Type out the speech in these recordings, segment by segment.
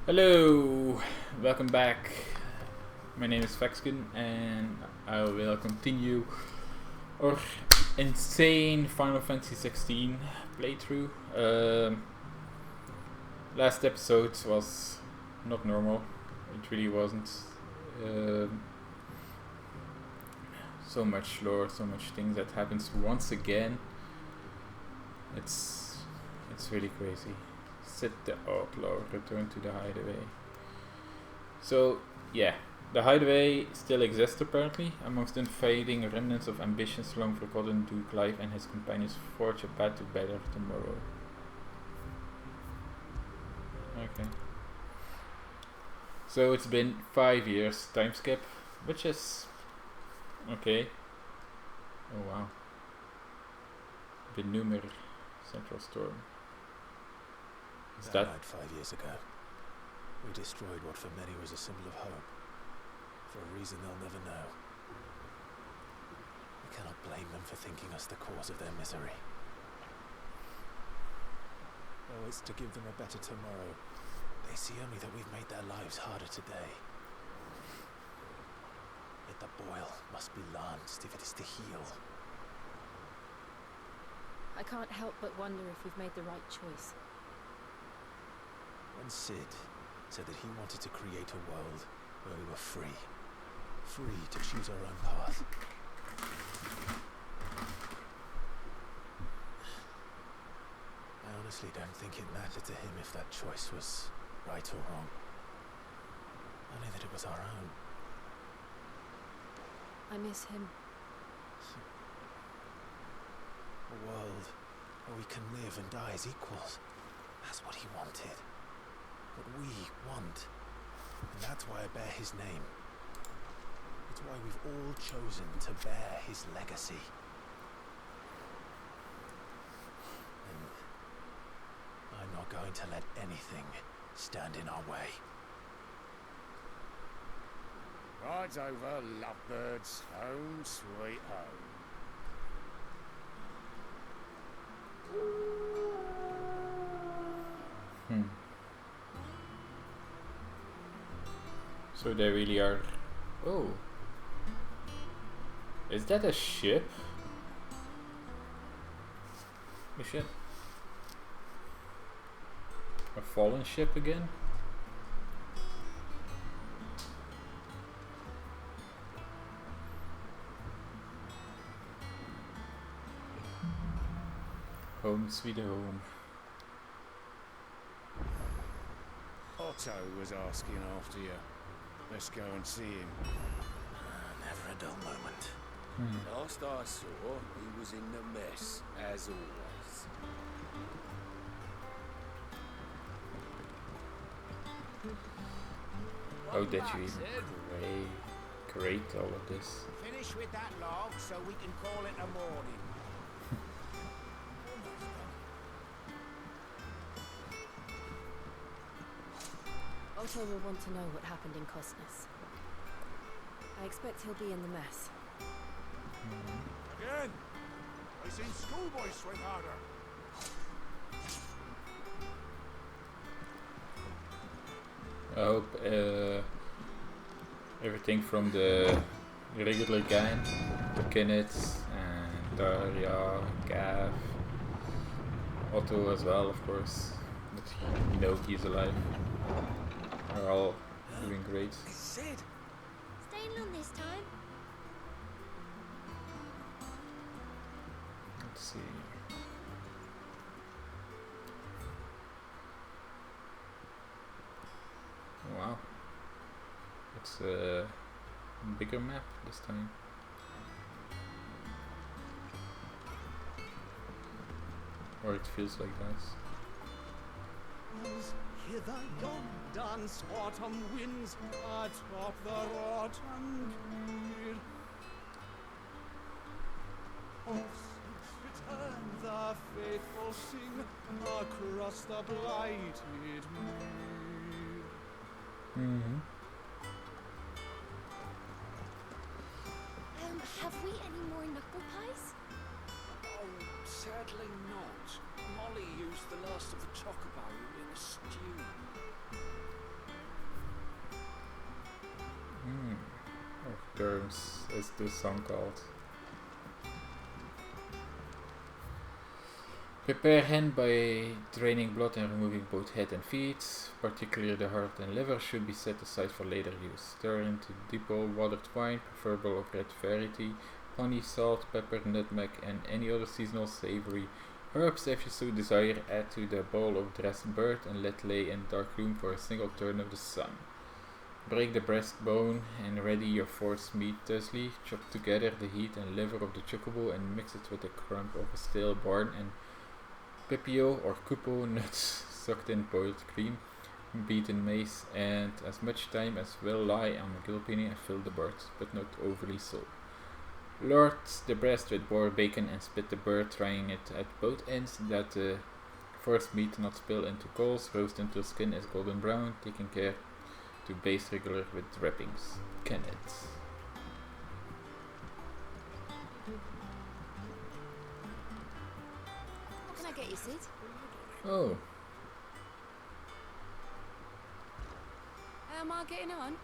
Hello, welcome back. My name is Faxkin and I will continue our insane Final Fantasy 16 playthrough. Last episode was not normal, it really wasn't. Um, so much lore, so much things that happens once again. It's really crazy. Sit the outlaw, return to the hideaway. So, yeah, the hideaway still exists apparently. Amongst the fading remnants of ambitions long forgotten, Duke Clive and his companions forge a path to better tomorrow. Okay. So it's been 5 years, time skip, which is okay. Oh wow. The Numer Central Storm. Is That night 5 years ago, we destroyed what for many was a symbol of hope, for a reason they'll never know. We cannot blame them for thinking us the cause of their misery. Though it's to give them a better tomorrow, they see only that we've made their lives harder today. Yet the boil must be lanced if it is to heal. I can't help but wonder if we've made the right choice. When Sid said that he wanted to create a world where we were free to choose our own path. I honestly don't think it mattered to him if that choice was right or wrong. Only that it was our own. I miss him. A world where we can live and die as equals. That's what he wanted. What we want. And that's why I bear his name. It's why we've all chosen to bear his legacy. And I'm not going to let anything stand in our way. Rides over, lovebirds, home sweet home. So they really are. Oh, is that a ship? Oh shit. A fallen ship again? Home sweet home. Otto was asking after you. Let's go and see him. Never a dull moment. Last I saw, he was in the mess, as always. How did you even create all of this? Finish with that log so we can call it a morning. Otto will want to know what happened in Cosnus. I expect he'll be in the mess. Again! I seen schoolboys swing harder. I hope everything from the regular gang, the Kinnets and Daria, Gav, Otto as well, of course, but you know he's alive, are all doing great. Sid! Staying long this time? Let's see. Wow, it's a bigger map this time. Or it feels like that. Hear the young dance autumn winds atop the autumn clear. Return the faithful sing across the blighted mere. Have we any more knuckle pies? Oh, sadly not. Molly used the last of the chocobo in a stew. Hmm. Of terms is this song called. Prepare hen by draining blood and removing both head and feet. Particularly the heart and liver should be set aside for later use. Stir into deep-bowl watered wine, preferable of red variety, honey, salt, pepper, nutmeg, and any other seasonal savory herbs if you so desire. Add to the bowl of dressed bird and let lay in dark room for a single turn of the sun. Break the breastbone and ready your force meat thusly. Chop together the heat and liver of the chocobo and mix it with a crumb of a stale barn and pepio or cupo nuts soaked in boiled cream, beaten mace, and as much time as will lie on a gilpini and fill the bird, but not overly so. Lard the breast with boiled bacon and split the bird, trying it at both ends that the force meat not spill into coals. Roast until skin is golden brown, taking care to baste regular with drippings. Kenneth. What can I get you, Sid? Oh, How am I getting on?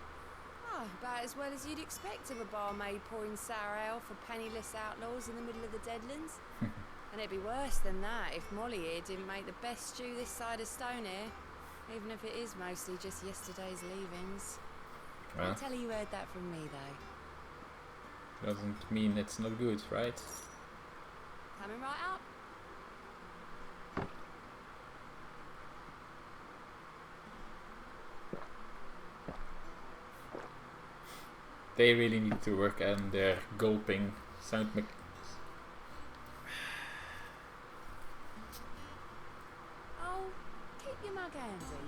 Oh, about as well as you'd expect of a barmaid pouring sour ale for penniless outlaws in the middle of the Deadlands. And it'd be worse than that if Molly here didn't make the best stew this side of Stonehair, even if it is mostly just yesterday's leavings. well, I'll tell you heard that from me, though. doesn't mean it's not good, right? Coming right up. They really need to work on their gulping sound mechanics. Oh, keep your mug handy.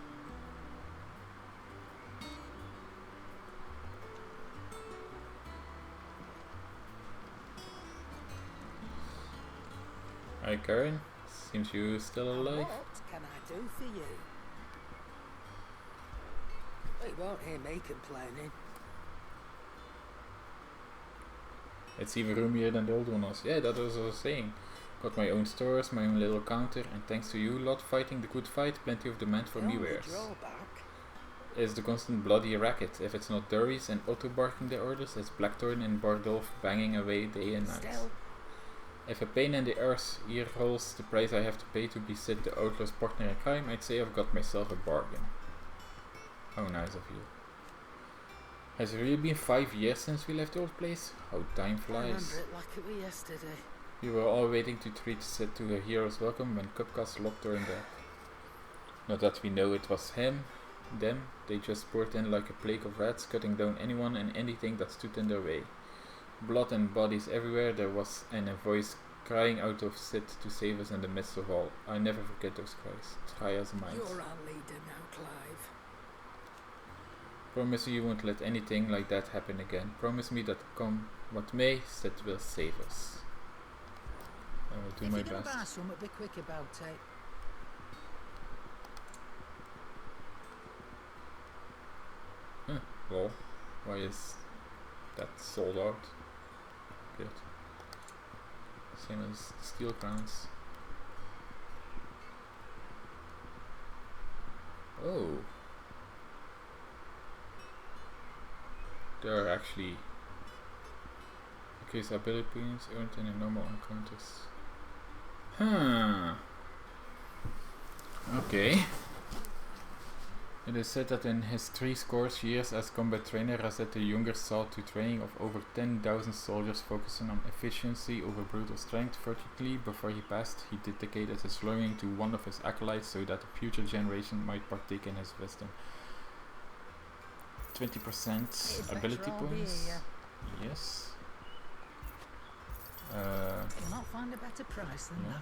Hi Karen, seems you still alive. What can I do for you? You won't hear me complaining. It's even roomier than the old one was. Yeah, that was what I was saying. Got my own stores, my own little counter, and thanks to you lot fighting the good fight, plenty of demand for The me only wares. drawback Is the constant bloody racket. If it's not Durries and Otto barking the orders, it's Blackthorn and Bardolph banging away day and night. still, If a pain in the ear holes the price I have to pay to be Sid the outlaw's partner in crime, I'd say I've got myself a bargain. How nice of you. Has it really been 5 years since we left the old place? How time I remember flies. it like it was yesterday. We were all waiting to treat Sid to a hero's welcome when Cupcast Lot turned up. Not that we know it was them, they just poured in like a plague of rats, cutting down anyone and anything that stood in their way. Blood and bodies everywhere, there was a voice crying out of Sid to save us in the midst of all. I never forget those cries. Try as might. You're our leader now, Clive. Promise you won't let anything like that happen again. Promise me that come what may, Sid will save us. I will do If my you're gonna best. buy something, be quick about it. Well, why is that sold out? Good. Same as steel crowns. Oh. There are actually increased ability points earned in the normal encounters. Huh. Okay. It is said that in his 70 years as combat trainer, Razet the Younger saw to training of over 10,000 soldiers, focusing on efficiency over brutal strength. Fortunately, before he passed, he dedicated his learning to one of his acolytes so that a future generation might partake in his wisdom. 20% ability points. Yes. You'll not find a better price than Yeah.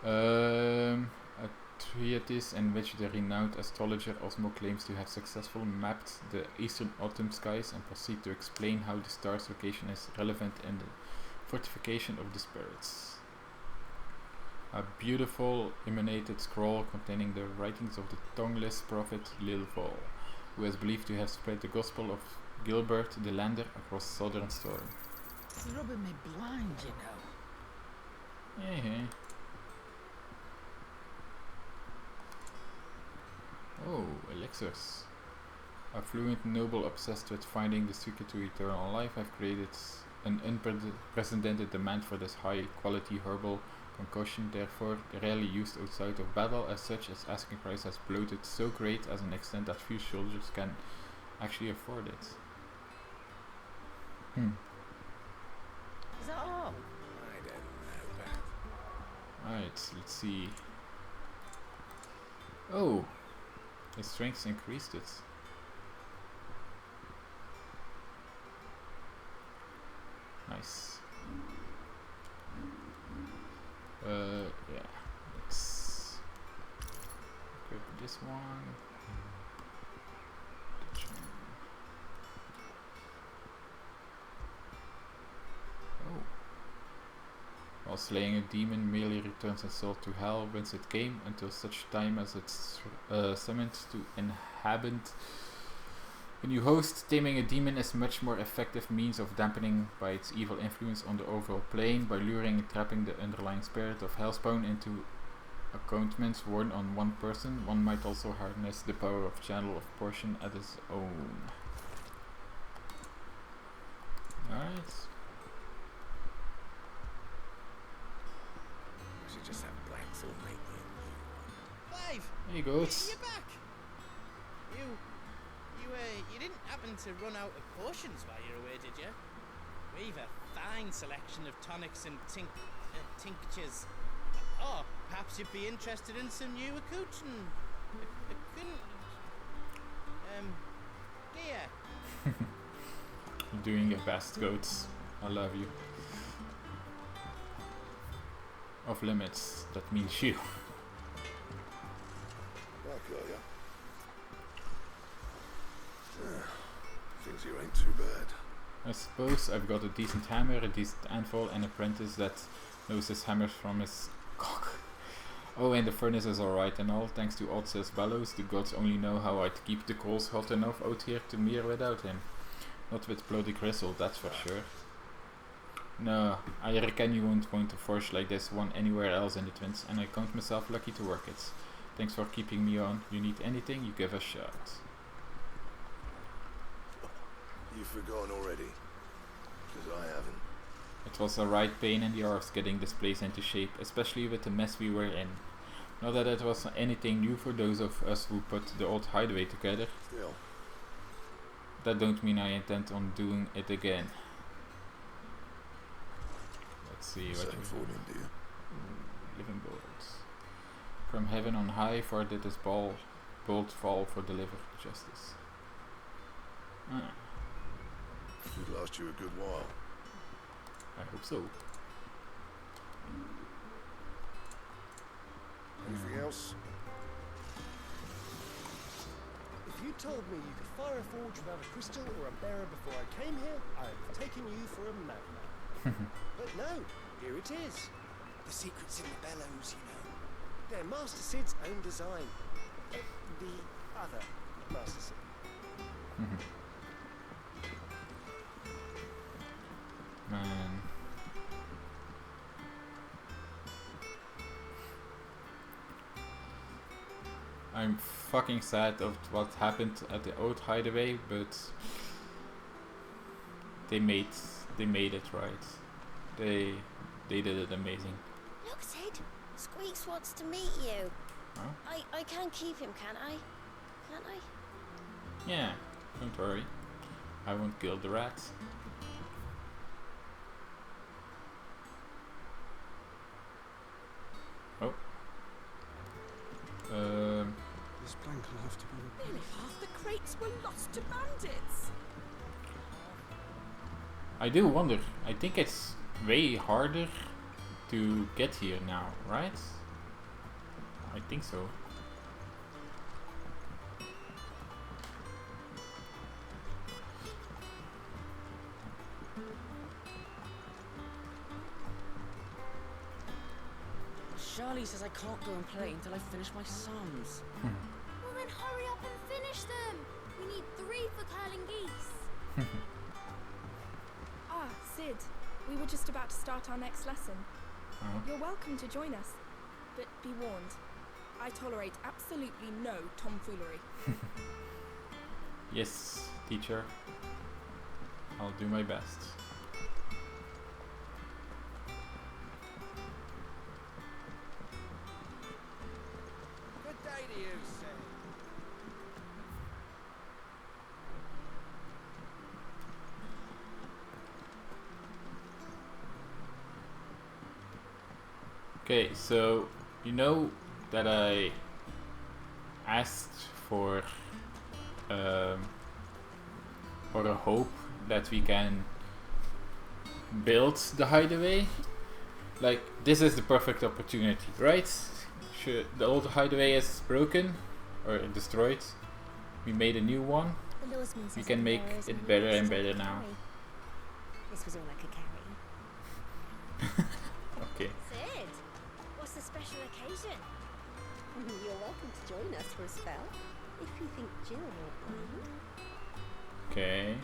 that. A treatise in which the renowned astrologer Osmo claims to have successfully mapped the eastern autumn skies and proceed to explain how the star's location is relevant in the fortification of the spirits. A beautiful emanated scroll containing the writings of the tongueless prophet Lilval, who is believed to have spread the gospel of Gilbert the Lander across southern Storm. You're rubbing me blind, you know. Yeah. Oh, elixirs. A fluent noble obsessed with finding the secret to eternal life, I've created an unprecedented demand for this high quality herbal concoction, therefore rarely used outside of battle. As such, its asking price has bloated so great as an extent that few soldiers can actually afford it. Is that all? I don't know, but Alright, let's see. Oh, his strength increased it. Nice. Yeah, let's equip this one. Oh. While slaying a demon, melee returns its soul to hell whence it came until such time as it's summoned to inhabit a new host. Taming a demon is much more effective means of dampening by its evil influence on the overall plane. By luring and trapping the underlying spirit of Hellspawn into accountments worn on one person, one might also harness the power of channel of portion at his own. Alright. I should just have Blackthorn make me a new one. Clive! There you go. You're back! You didn't happen to run out of potions while you were away, did you? We've a fine selection of tonics and tinctures. Oh, perhaps you'd be interested in some new accoutrement. Gear. You're doing your best, goats. I love you. Off limits, that means you. Back, are ya? Things here ain't too bad. I suppose I've got a decent hammer, a decent anvil, and an apprentice that knows his hammers from his cock. Oh, and the furnace is alright and all, thanks to Odd's bellows. The gods only know how I'd keep the coals hot enough out here to mere without him. Not with bloody gristle, that's for sure. No, I reckon you won't find a forge like this one anywhere else in the Twins, and I count myself lucky to work it. Thanks for keeping me on. You need anything, you give a shout. You've forgotten already? Because I haven't. It was a right pain in the arse getting this place into shape, especially with the mess we were in. Not that it was anything new for those of us who put the old hideaway together. Still. That don't mean I intend on doing it again. Let's see what Same for him, dear. living boards. From heaven on high, for did this bold fall for deliver justice. Ah, Could last you a good while. I hope so. Anything else? If you told me you could fire a forge without a crystal or a bearer before I came here, I'd have taken you for a madman. But no, here it is. The secret's in the bellows, you know. They're Master Sid's own design. The other Master Sid. Man. I'm fucking sad of what happened at the old hideaway, but they made it right. They did it amazing. Look, Sid. Squeaks wants to meet you. Huh? I can't keep him, can I? Can't I? Yeah, don't worry. I won't kill the rat. Oh. This plank will have to be Nearly half the crates were lost to bandits. I do wonder. I think it's way harder to get here now, right? I think so. Charlie says I can't go and play until I finish my sums. Well, then hurry up and finish them. We need 3 for curling geese. Ah, Sid. We were just about to start our next lesson. Uh-huh. You're welcome to join us, but be warned. I tolerate absolutely no tomfoolery. Yes, teacher. I'll do my best. Good day to you, sir. Okay, so you know that I asked for a hope that we can build the hideaway. Like, this is the perfect opportunity, right? The old hideaway is broken or destroyed. We made a new one. We can make it better and better now. This was all I could carry. Okay. Sid, what's the special occasion? You're welcome to join us for a spell, if you think Jill won't mind. Okay.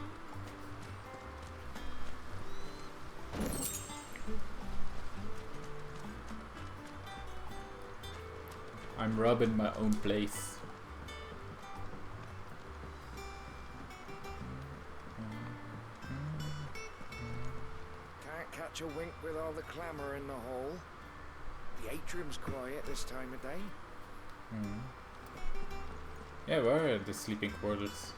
I'm robbing my own place. Can't catch a wink with all the clamour in the hall. The atrium's quiet this time of day. Yeah, where are the sleeping quarters?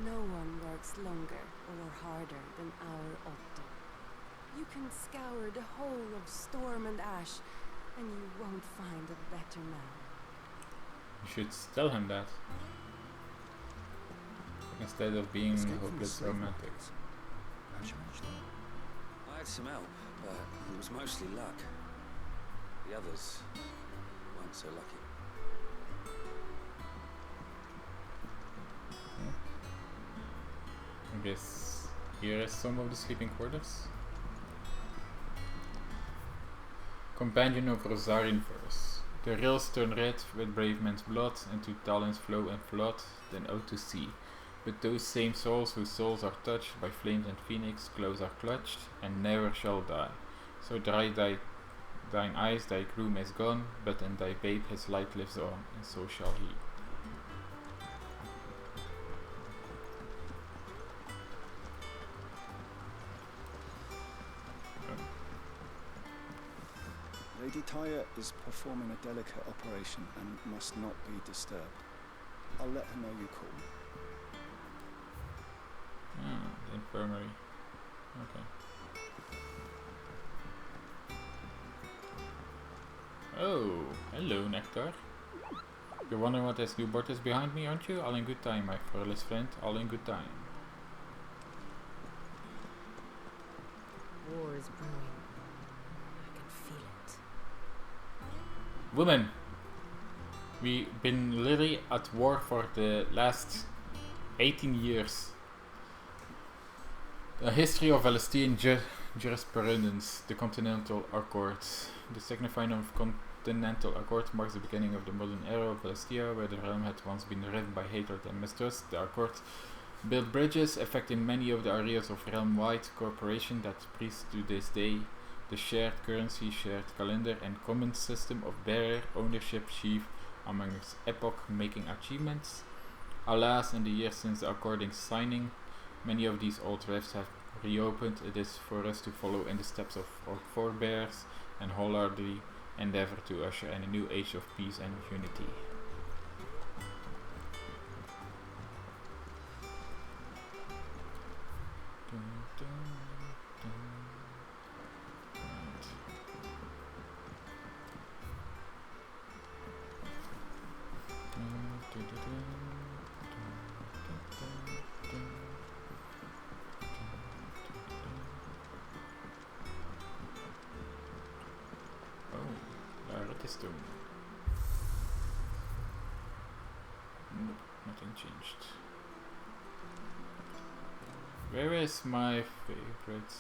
No one works longer or harder than our Otto. You can scour the whole of Storm and Ash, and you won't find a better man. You should tell him that. Instead of being hopeless romantic. How'd you manage that? I had some help, but it was mostly luck. The others weren't so lucky. I guess here is some of the sleeping quarters. Companion of Rosarian verse. The rails turn red with brave men's blood, and two talents flow and flood, then out to sea. But those same souls whose souls are touched by flames and phoenix, close are clutched, and never shall die. So dry thine eyes, thy gloom is gone, but in thy babe his light lives on, and so shall he. Lady Tyre is performing a delicate operation and must not be disturbed. I'll let her know you called. Ah, the infirmary. Okay. Oh, hello, Nectar. You're wondering what this new board is behind me, aren't you? All in good time, my fearless friend. All in good time. War is brewing. I can feel it. Women! We've been literally at war for the last 18 years. A history of Palestinian jurisprudence, the Continental Accord. The signifying of Continental Accord marks the beginning of the modern era of Palestine, where the realm had once been riven by hatred and mistrust. The Accord built bridges affecting many of the areas of realm-wide cooperation that persist to this day. The shared currency, shared calendar, and common system of bearer ownership chief among its epoch-making achievements. Alas, in the years since the according signing, many of these old rifts have reopened. It is for us to follow in the steps of our forebears and wholeheartedly endeavor to usher in a new age of peace and unity. Stone. Nope, nothing changed. Where is my favorite?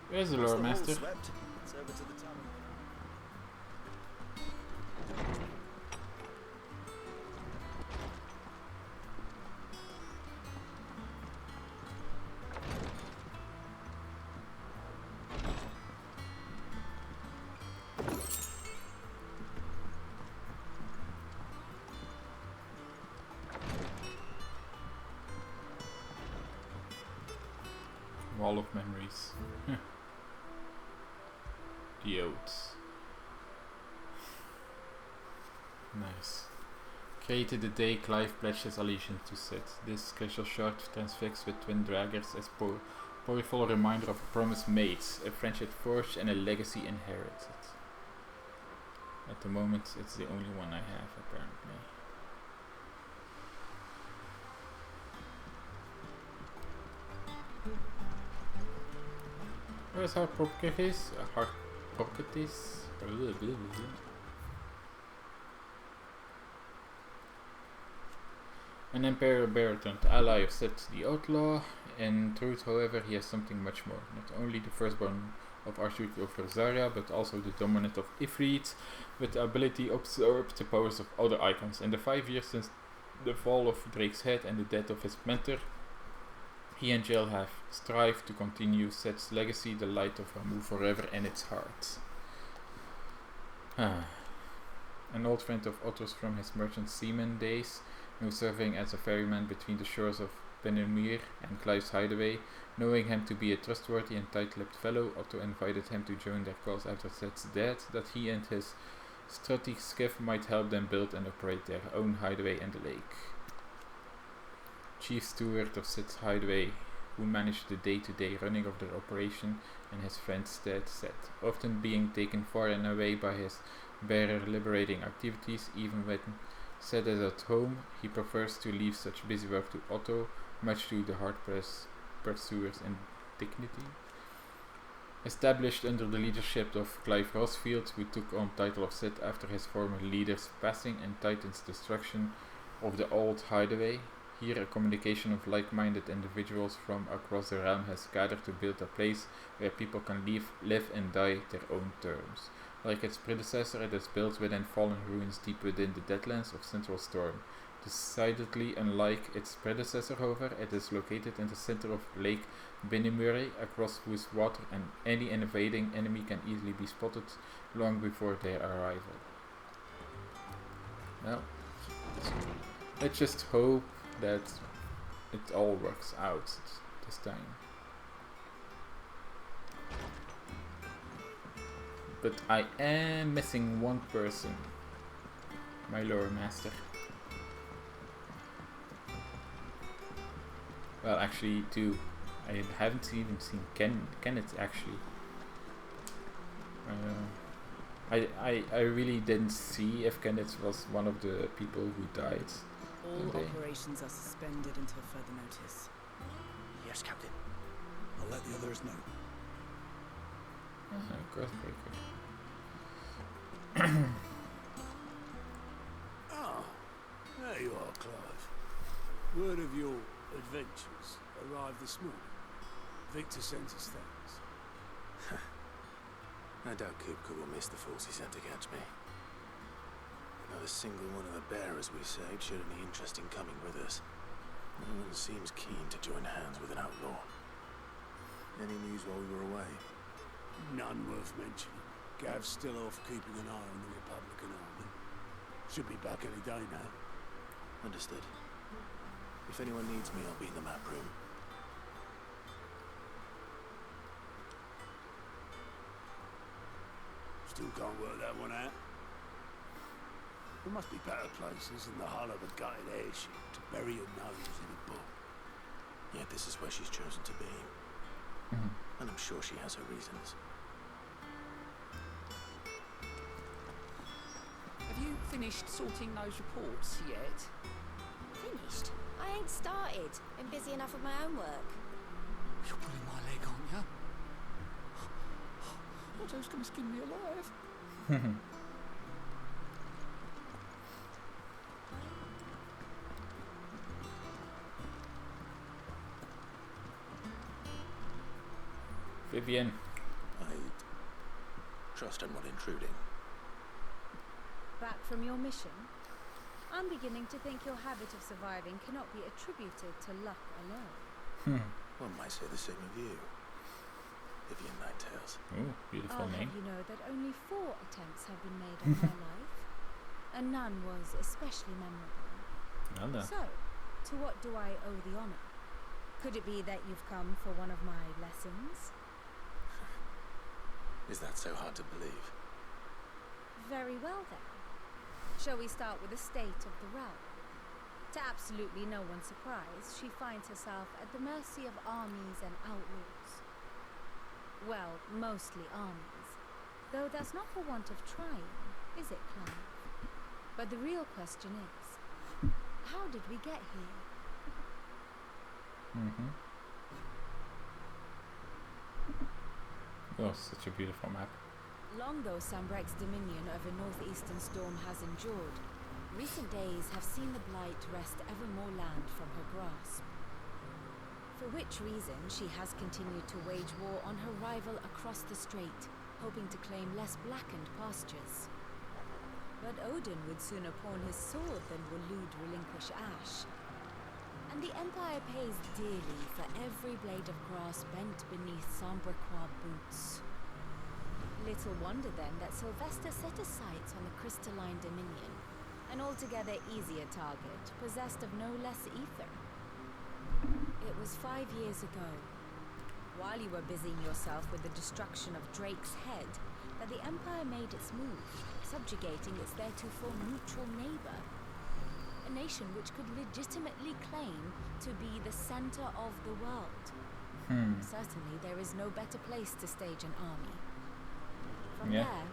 Where's the lore master? It's over to the tavern. Wall of Memories. The Oath. Nice. Created the day Clive pledged his allegiance to Sid. This casual shot transfixed with twin daggers as powerful reminder of a promise made, a friendship forged, and a legacy inherited. At the moment, it's the only one I have, apparently. Where's our Harpocrates? Harpocrates? An Emperor Bear turned ally of Sid the Outlaw. In truth, however, he has something much more. Not only the firstborn of Arthur over Zarya, but also the dominant of Ifrit, with the ability to absorb the powers of other icons. In the 5 years since the fall of Drake's head and the death of his mentor, he and Jill have strived to continue Sid's legacy, the light of Ramu forever in its heart. An old friend of Otto's from his merchant seaman days, now serving as a ferryman between the shores of Benimir and Clive's hideaway. Knowing him to be a trustworthy and tight-lipped fellow, Otto invited him to join their cause after Sid's death, that he and his strutty skiff might help them build and operate their own hideaway in the lake. Chief steward of Sid's hideaway, who managed the day-to-day running of their operation in his friend's stead, said, often being taken far and away by his bearer liberating activities, even when Sid is at home, he prefers to leave such busy work to Otto, much to the hard-pressed pursuer's indignity. Established under the leadership of Clive Rosfield, who took on title of Sid after his former leader's passing and Titan's destruction of the old hideaway, here a communication of like-minded individuals from across the realm has gathered to build a place where people can live and die their own terms. Like its predecessor, it is built within fallen ruins deep within the deadlands of Central Storm. Decidedly unlike its predecessor, however, it is located in the center of Lake Benimure, across whose water any invading enemy can easily be spotted long before their arrival. Well, let's just hope that it all works out this time. But I am missing one person. My lore master. Well, actually two. I haven't even seen Kenneth actually. I really didn't see if Kenneth was one of the people who died. All operations are suspended until further notice. Yes, Captain. I'll let the others know. Earthbreaker. Ah, there you are, Clive. Word of your adventures arrived this morning. Victor sent his thanks. I doubt Kupka will miss the force he sent to catch me. Not a single one of the bearers we saved showed any interest in coming with us. No one seems keen to join hands with an outlaw. Any news while we were away? None worth mentioning. Gav's still off keeping an eye on the Republican army. Should be back any day now. Understood. If anyone needs me, I'll be in the map room. Still can't work that one out. There must be better places than the hull of a gutted airship to bury your nose in a book. Yet this is where she's chosen to be. And I'm sure she has her reasons. Have you finished sorting those reports yet? Finished? I ain't started. Been busy enough with my own work. You're pulling my leg, aren't you? Otto's gonna skin me alive. Vivian. I'd trust I'm not intruding. Back from your mission? I'm beginning to think your habit of surviving cannot be attributed to luck alone. One might say the same of you. Vivian Nighttails. Oh, beautiful I'll name. have you know that only 4 attempts have been made on my life, and none was especially memorable. Well done. So, to what do I owe the honor? Could it be that you've come for one of my lessons? Is that so hard to believe? Very well then. Shall we start with the state of the realm? To absolutely no one's surprise, she finds herself at the mercy of armies and outlaws. Well, mostly armies. Though that's not for want of trying, is it, Clive? But the real question is, how did we get here? Oh, such a beautiful map. Long though Sambrek's dominion over northeastern storm has endured, recent days have seen the blight wrest ever more land from her grasp. For which reason she has continued to wage war on her rival across the strait, hoping to claim less blackened pastures. But Odin would sooner pawn his sword than Waloed relinquish Ash. And the Empire pays dearly for every blade of grass bent beneath Sambrequois boots. Little wonder then that Sylvester set his sights on the crystalline dominion, an altogether easier target, possessed of no less ether. It was 5 years ago, while you were busying yourself with the destruction of Drake's head, that the Empire made its move, subjugating its theretofore neutral neighbor. A nation which could legitimately claim to be the center of the world. Certainly there is no better place to stage an army. From there,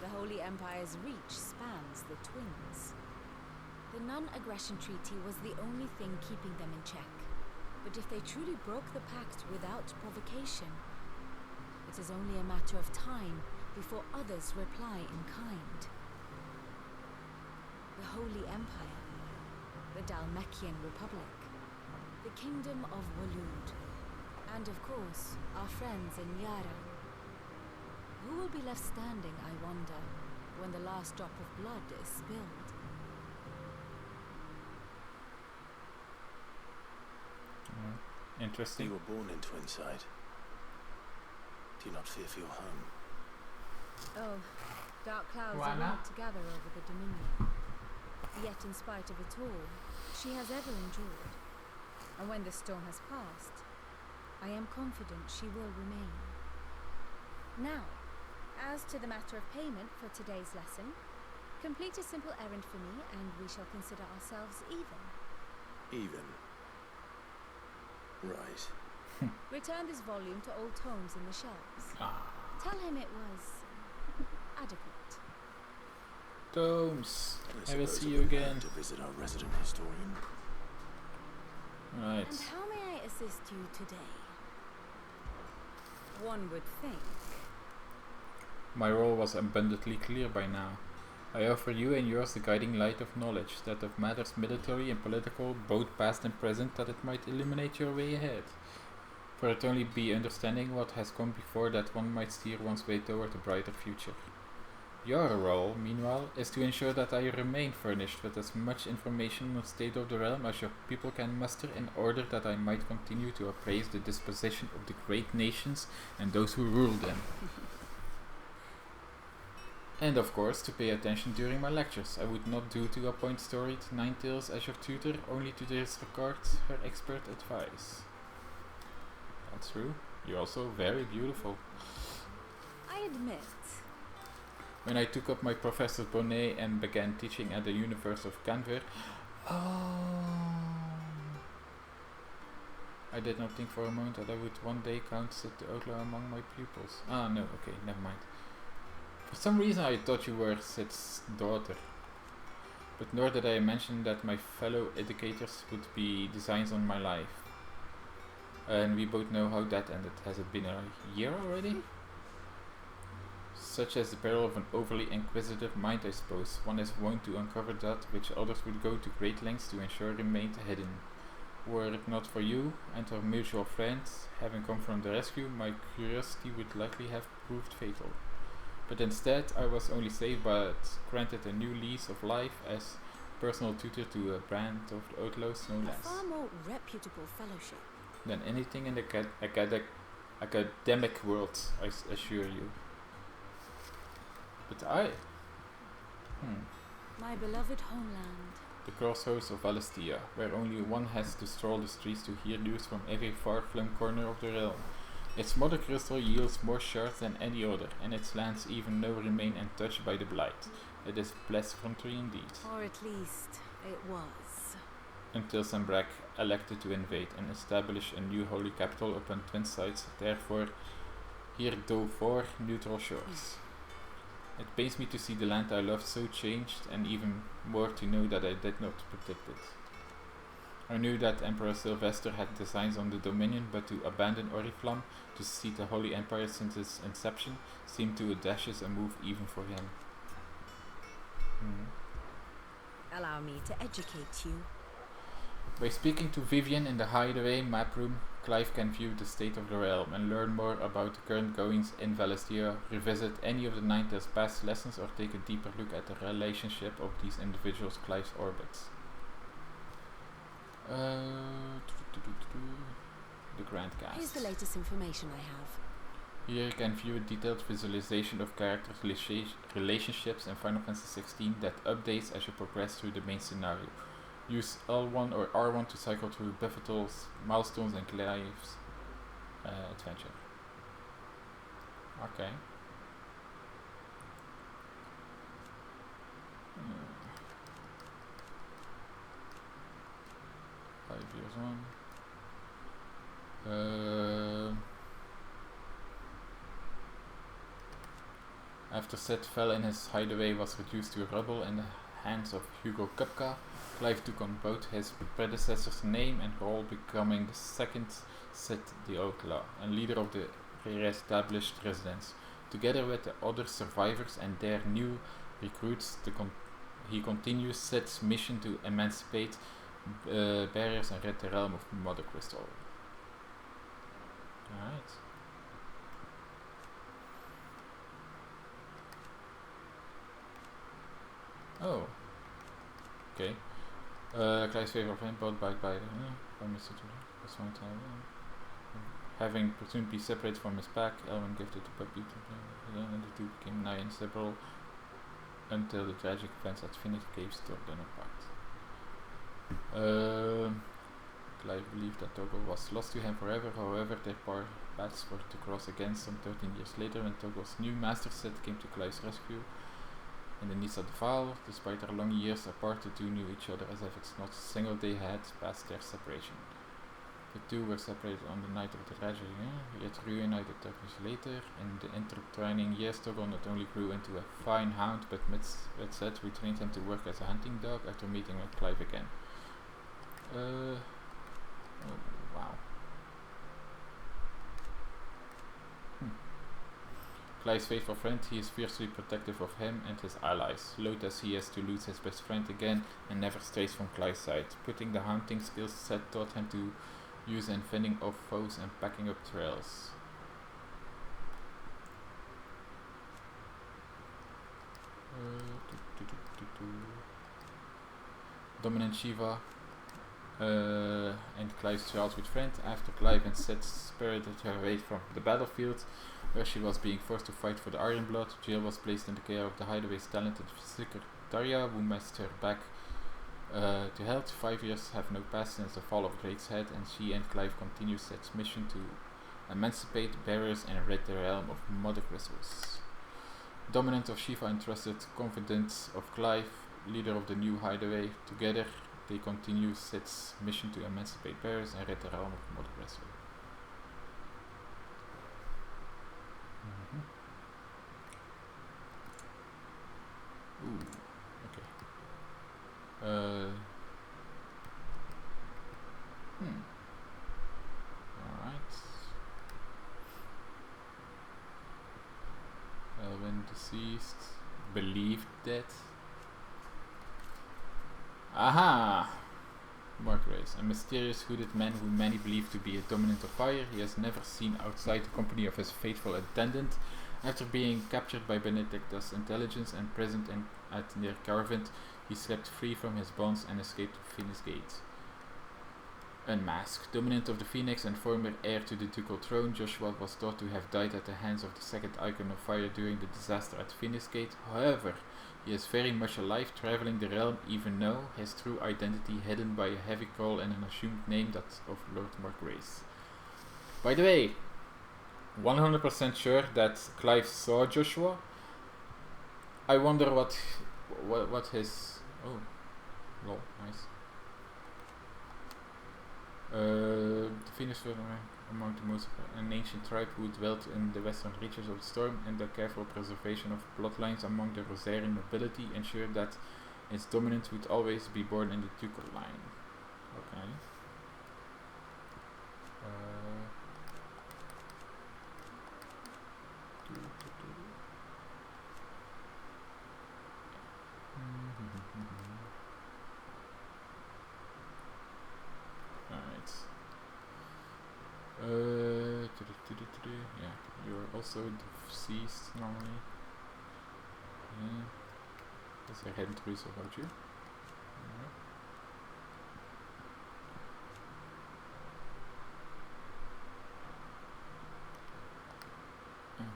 the Holy Empire's reach spans the Twins. The non-aggression treaty was the only thing keeping them in check. But if they truly broke the pact without provocation, it is only a matter of time before others reply in kind. The Holy Empire, the Dalmekian Republic, the Kingdom of Waloed, and of course, our friends in Yara. Who will be left standing, I wonder, when the last drop of blood is spilled? Interesting. You were born in Twinside. Do you not fear for your home? Oh, dark clouds Why are not? about to gather over the Dominion. Yet in spite of it all, she has ever endured. And when the storm has passed, I am confident she will remain. Now, as to the matter of payment for today's lesson, complete a simple errand for me and we shall consider ourselves even. Even? Right. Return this volume to old tomes in the shelves. Tell him it was adequate. Tomes. I will suppose see it you wouldn't again. hurt to visit our resident historian. Right. And how may I assist you today? One would think. My role was abundantly clear by now. I offer you and yours the guiding light of knowledge, that of matters military and political, both past and present, that it might illuminate your way ahead. For it only be understanding what has come before that one might steer one's way toward a brighter future. Your role, meanwhile, is to ensure that I remain furnished with as much information on the state of the realm as your people can muster, in order that I might continue to appraise the disposition of the great nations and those who rule them. And of course, to pay attention during my lectures. I would not do to appoint storied Ninetales as your tutor, only to disregard her expert advice. That's true. You're also very beautiful. I admit. When I took up my Professor Bonnet and began teaching at the University of Canver, I did not think for a moment that I would one day count Sid the Outlaw among my pupils. Ah, no, okay, never mind. For some reason I thought you were Sid's daughter. But nor did I mention that my fellow educators would be designs on my life. And we both know how that ended. Has it been a year already? Such as the peril of an overly inquisitive mind, I suppose. One is wont to uncover that which others would go to great lengths to ensure remained hidden. Were it not for you and our mutual friends having come from the rescue, my curiosity would likely have proved fatal. But instead, I was only saved but granted a new lease of life as personal tutor to a band of outlaws no A less far more reputable fellowship. than anything in the academic world, I assure you. But My beloved homeland. the crossroads of Valestia, where only one has to stroll the streets to hear news from every far-flung corner of the realm. Its mother crystal yields more shards than any other, and its lands even now remain untouched by the blight. It is blessed country indeed. Or at least it was. Until Sambrak elected to invade and establish a new holy capital upon twin sites, therefore heretofore neutral shores. It pains me to see the land I loved so changed, and even more to know that I did not predict it. I knew that Emperor Sylvester had designs on the Dominion, but to abandon Oriflamme to seek the Holy Empire since its inception seemed too audacious a move even for him. Allow me to educate you. By speaking to Vivian in the Hideaway map room, Clive can view the state of the realm and learn more about the current goings in Valestia, revisit any of the Ninetales' past lessons, or take a deeper look at the relationship of these individuals Clive's orbits. The Grand Cast. Here's the latest information I have. Here you can view a detailed visualization of characters' relationships in Final Fantasy XVI that updates as you progress through the main scenario. Use L1 or R1 to cycle through Pivotal's milestones and Clive's adventure. Okay. 5 years on. After Sid fell in his hideaway was reduced to rubble in the hands of Hugo Kupka, Clive took on both his predecessor's name and role, becoming the second Sid the Outlaw and leader of the re-established residents. Together with the other survivors and their new recruits, he continues Sid's mission to emancipate barriers and rid the realm of Mother Crystal. Alright. Oh. Okay. Clive's favorite friend bought by Mr. That's one time. Having presumably separated from his pack, Elwyn gifted the puppy to him, and the two became nigh inseparable until the tragic events at Phoenix Caves tore them apart. Clive believed that Toggle was lost to him forever, however their paths were to cross again some 13 years later when Toggle's new master Sid came to Clive's rescue. In the Nice of the Val, despite their long years apart, the two knew each other as if it's not a single day had passed their separation. The two were separated on the night of the tragedy, yet reunited 30 years later. In the intertwining years, Toggle not only grew into a fine hound, but Sid retrained him to work as a hunting dog after meeting with Clive again. Oh, wow. Clive's faithful friend, he is fiercely protective of him and his allies, loath as he is to lose his best friend again, and never strays from Clive's side. Putting the hunting skills Sid taught him to use in fending off foes and packing up trails. Dominant Shiva and Clive's childhood friend. After Clive and Sid spirited her away from the battlefield, where she was being forced to fight for the Iron Blood, Jill was placed in the care of the Hideaway's talented seeker Daria, who messed her back to health. 5 years have now passed since the fall of Drake's Head, and she and Clive continue Sid's mission to emancipate barriers and rid the realm of Mother Crystals. Dominant of Shiva and trusted confidant of Clive, leader of the new Hideaway, together they continue Sid's mission to emancipate barriers and rid the realm of Mother Crystal. Ooh, okay. Alright. Elwyn deceased. Believed dead. Aha! Margrace, a mysterious hooded man who many believe to be a dominant of fire. He has never seen outside the company of his faithful attendant. After being captured by Benedicta's intelligence and imprisoned near Carvent, he slept free from his bonds and escaped to Phoenix Gate. Unmasked. Dominant of the Phoenix and former heir to the ducal throne, Joshua was thought to have died at the hands of the second Icon of Fire during the disaster at Phoenix Gate. However, he is very much alive, traveling the realm even now, his true identity hidden by a heavy cowl and an assumed name, that of Lord Margrace. By the way, 100% sure that Clive saw Joshua. I wonder what his... Oh, lol, nice. The Phoenix were among the most an ancient tribe who dwelt in the western reaches of the storm, and the careful preservation of bloodlines among the Rosarian nobility ensured that its dominant would always be born in the ducal line. Okay. Alright. Yeah, you're also deceased normally. Yeah. Is there hidden truths about you?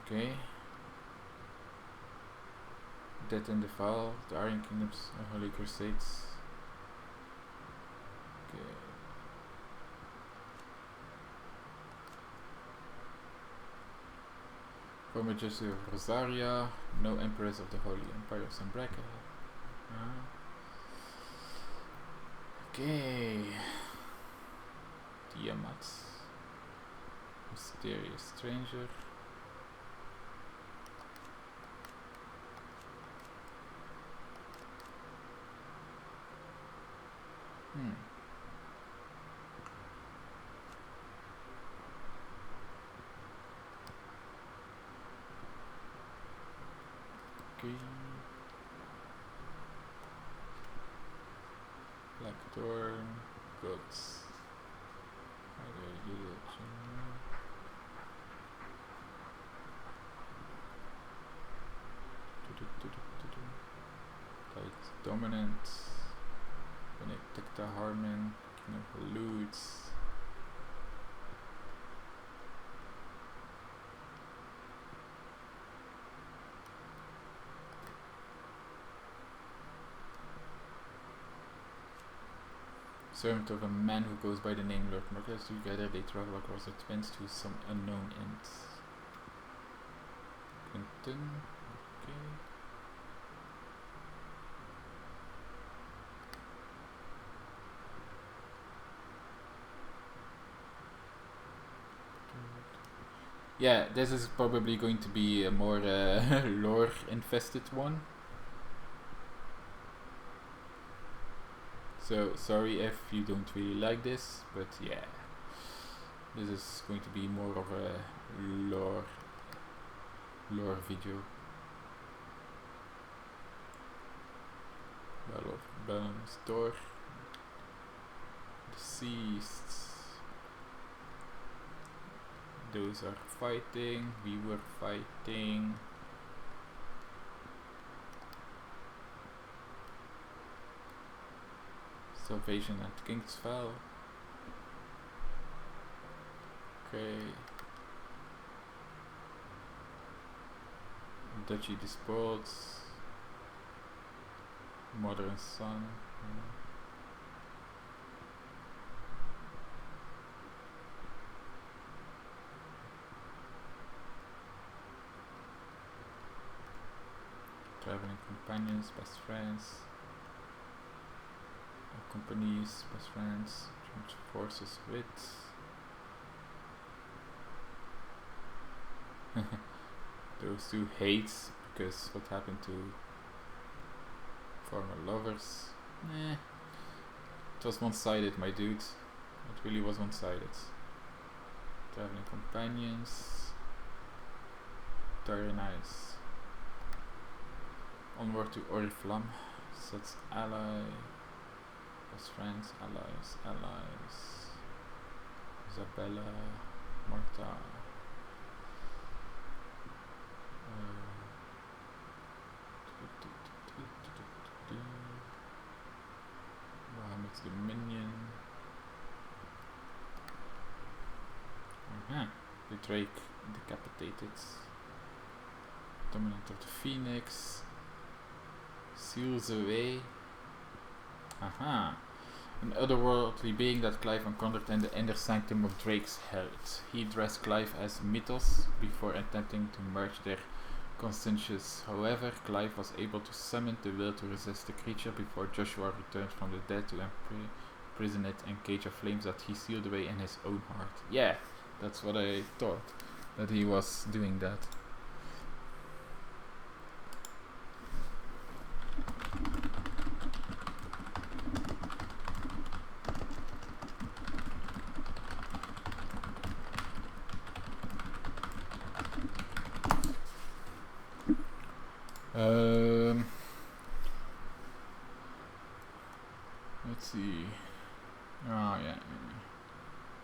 Okay. Death in the Fall, the Aryan Kingdoms, Holy Crusades. Okay. Former Justice of Rosaria, no Empress of the Holy Empire of Sambreka. Okay. Tiamat. Mysterious Stranger. Okay. Blackthorn, Gods. Light Dominant, Benedicta Harmon, King of Loots. Servant of a man who goes by the name Lord Marcus. Together they travel across the Twins to some unknown end. Clinton. Okay. Yeah, this is probably going to be a more lore infested one. So sorry if you don't really like this, but yeah, this is going to be more of a lore video. Battle of Balance Door. Deceased. Those are fighting. We were fighting. Salvation at Kingsfell. Okay. Duchy Despoiled. Mother and Son. Traveling companions, best friends. Companies, best friends, joint forces with. Those two hates because what happened to former lovers. It was one-sided, my dude. It really was one-sided. Traveling companions. Very nice. Onward to Oriflamme. Sets ally. Best friends, allies. Isabella, Marta. Mohammed's Dominion. The Drake decapitated. Dominant of the Phoenix. Seals away. Aha. An otherworldly being that Clive encountered in the inner sanctum of Drake's health. He dressed Clive as Mythos before attempting to merge their consciences. However, Clive was able to summon the will to resist the creature before Joshua returned from the dead to imprison it in cage of flames that he sealed away in his own heart. Yeah, that's what I thought, that he was doing that. Let's see. Oh yeah.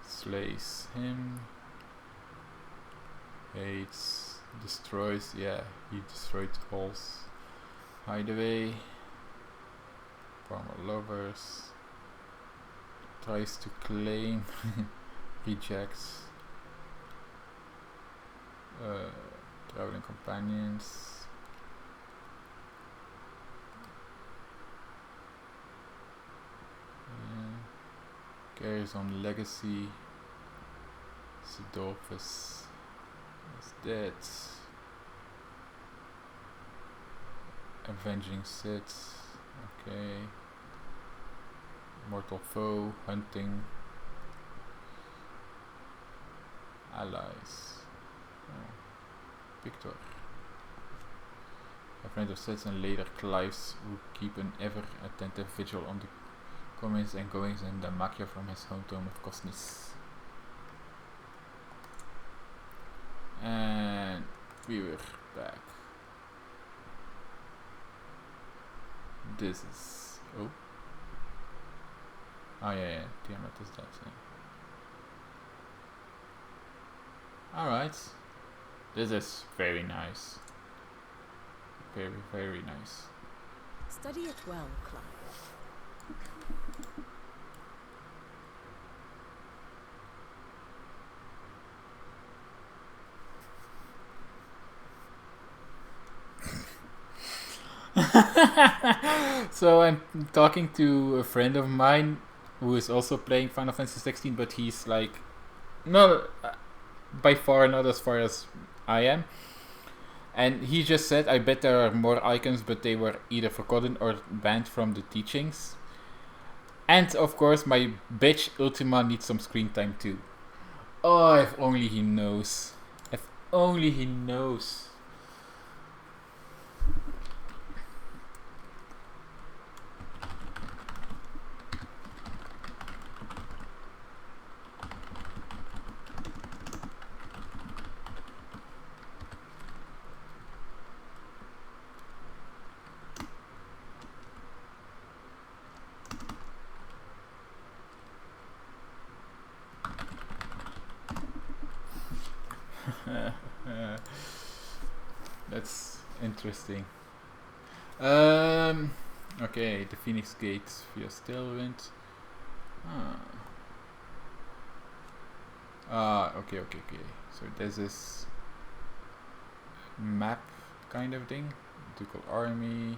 Slays him. Hates. Destroys. Yeah, he destroyed Hall's hideaway. Former lovers. Tries to claim. Rejects. Traveling companions. Carries on legacy. Sidolphus is dead. Avenging Sith. Okay. Mortal foe. Hunting. Allies. Oh. Victor. A friend of Sith's and later Clive's, who keep an ever attentive vigil on the comings and goings in Damakia from his hometown of Cosnis. And we were back. This is... Oh yeah, Tiamat is that, yeah. Alright. This is very nice. Very, very nice. Study it well, Clive. So I'm talking to a friend of mine who is also playing Final Fantasy 16, but he's like not by far not as far as I am. And he just said, I bet there are more icons, but they were either forgotten or banned from the teachings. And of course, my bitch Ultima needs some screen time too. Oh, if only he knows. If only he knows. That's interesting. Okay, the Phoenix Gate via Tailwind. Okay. So there's this map kind of thing. Ducal Army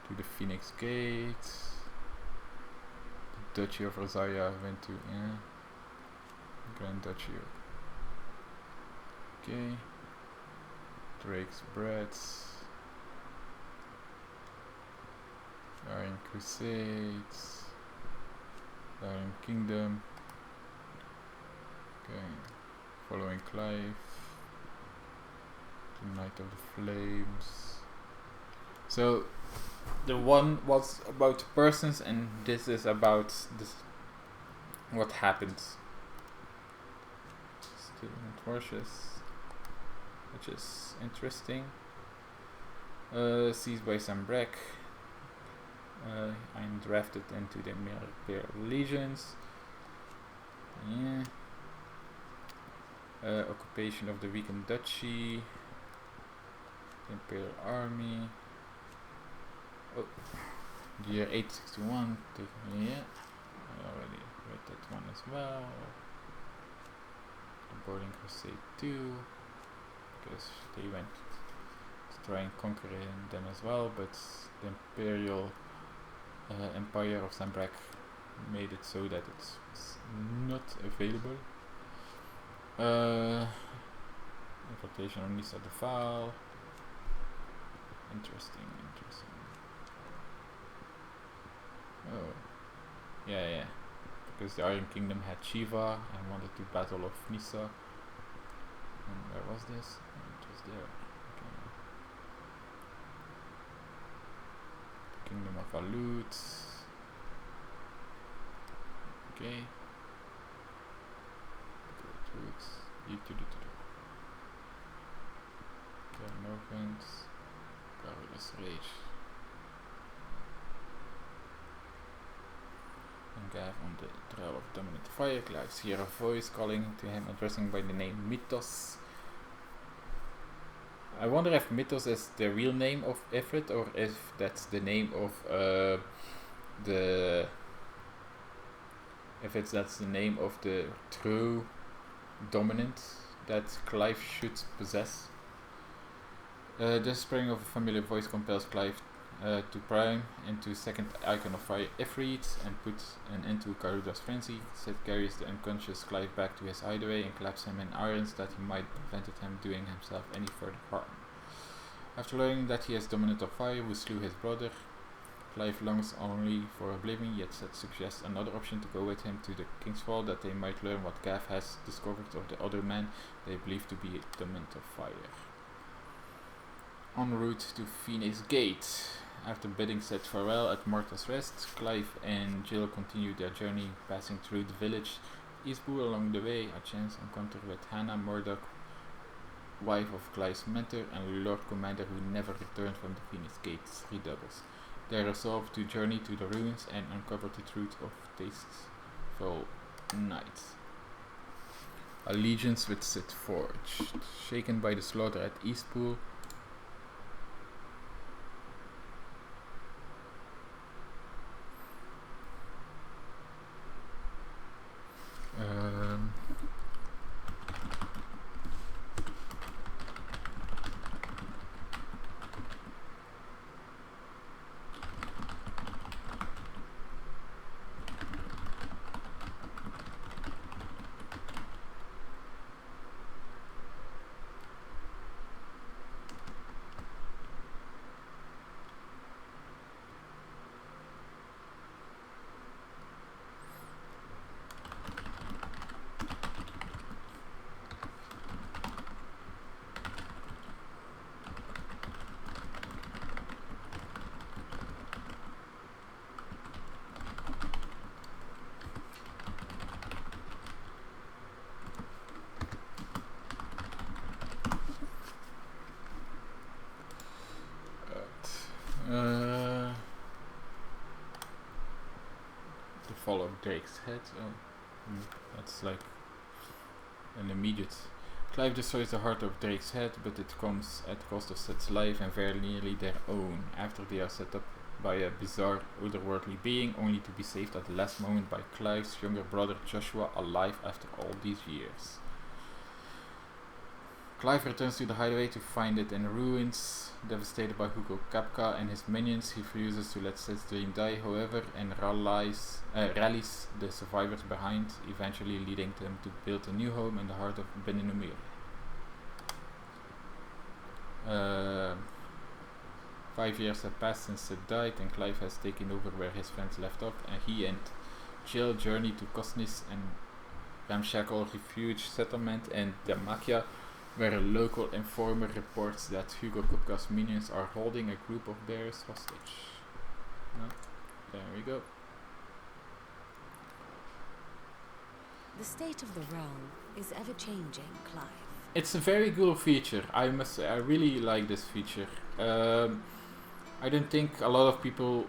to the Phoenix Gate. The Duchy of Rosaria went to Grand Duchy. Okay. Drake's Breads. Iron Crusades. Iron Kingdom. Okay. Following Clive. The Night of the Flames. So the one was about persons and this is about this what happens. Student Horses, which is interesting. Seized by Sambrek. I'm drafted into the Imperial Legions. Yeah. Occupation of the weakened Duchy. Imperial Army. Oh, the year 861. Yeah, I already read that one as well. supporting Crusade 2 because they went to try and conquer them as well, but the Imperial Empire of Zambrak made it so that it's not available. Importation on Nisa de Val. Interesting. Oh, yeah. Because the Iron Kingdom had Shiva and wanted to battle off Nisa. And where was this? It was there. Okay. Kingdom of allot. Okay. Northlands. Carolus Rage. And Gav on the trail of dominant fire. Clives hear a voice calling to him, addressing by the name Mythos. I wonder if Mythos is the real name of Ifrit, or if that's the name of that's the name of the true dominant that Clive should possess. The spring of a familiar voice compels Clive to prime into second icon of fire Ifrit and put an end to Garuda's frenzy. Sid carries the unconscious Clive back to his hideaway and claps him in irons that he might prevented him doing himself any further harm. After learning that he is dominant of fire who slew his brother, Clive longs only for oblivion, yet Sid suggests another option to go with him to the King's Fall, that they might learn what Gav has discovered of the other man they believe to be dominant of fire. En route to Phoenix Gate. After bidding Sid farewell at Martha's Rest, Clive and Jill continue their journey, passing through the village Eastbourne. Along the way, a chance encounter with Hannah Murdoch, wife of Clive's mentor and Lord Commander who never returned from the Phoenix Gate's redoubles. They resolve to journey to the ruins and uncover the truth of Tasteful Night. Allegiance with Sid forged. Shaken by the slaughter at Eastpool, the fall of Drake's head. That's like an immediate. Clive destroys the heart of Drake's head, but it comes at the cost of Sid's life and very nearly their own, after they are set up by a bizarre otherworldly being, only to be saved at the last moment by Clive's younger brother Joshua, alive after all these years. Clive returns to the hideaway to find it in ruins. Devastated by Hugo Kapka and his minions, he refuses to let Sid's dream die, however, and rallies the survivors behind, eventually leading them to build a new home in the heart of Beninumir. 5 years have passed since Sid died, and Clive has taken over where his friends left off, and he and Jill journey to Kosnis and ramshackle refuge settlement in Damakia, where a local informer reports that Hugo Kupka's minions are holding a group of bears hostage. There we go. The state of the realm is ever changing, Clive. It's a very cool feature. I must say, I really like this feature. I don't think a lot of people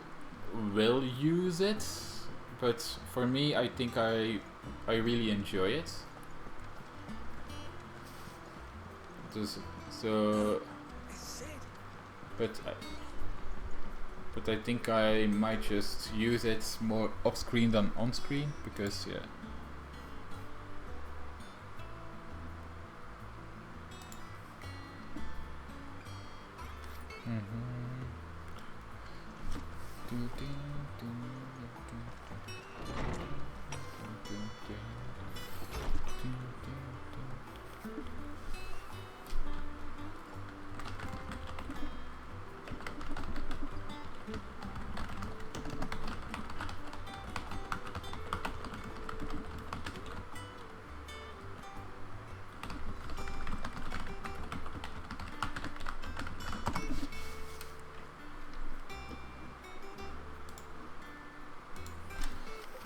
will use it, but for me, I think I really enjoy it. But I think I might just use it more off screen than on screen, because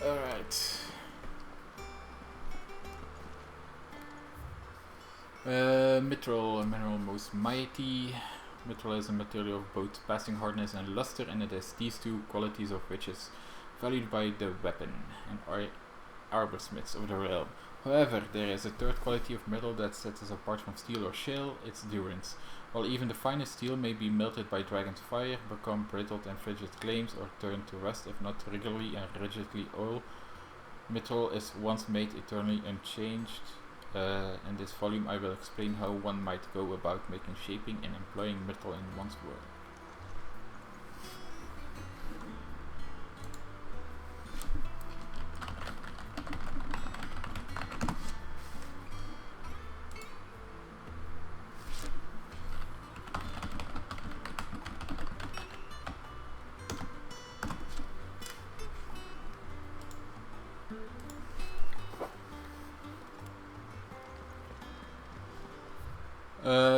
Alright. Mithril, a mineral most mighty. Mithril is a material of both passing hardness and luster, and it has these two qualities of which is valued by the weapon and arborsmiths of the realm. However, there is a third quality of metal that sets us apart from steel or shale, its durance. While even the finest steel may be melted by dragon's fire, become brittled and frigid claims, or turn to rust if not regularly and rigidly oiled, mithril is once made eternally unchanged. In this volume I will explain how one might go about making, shaping and employing mithril in one's world.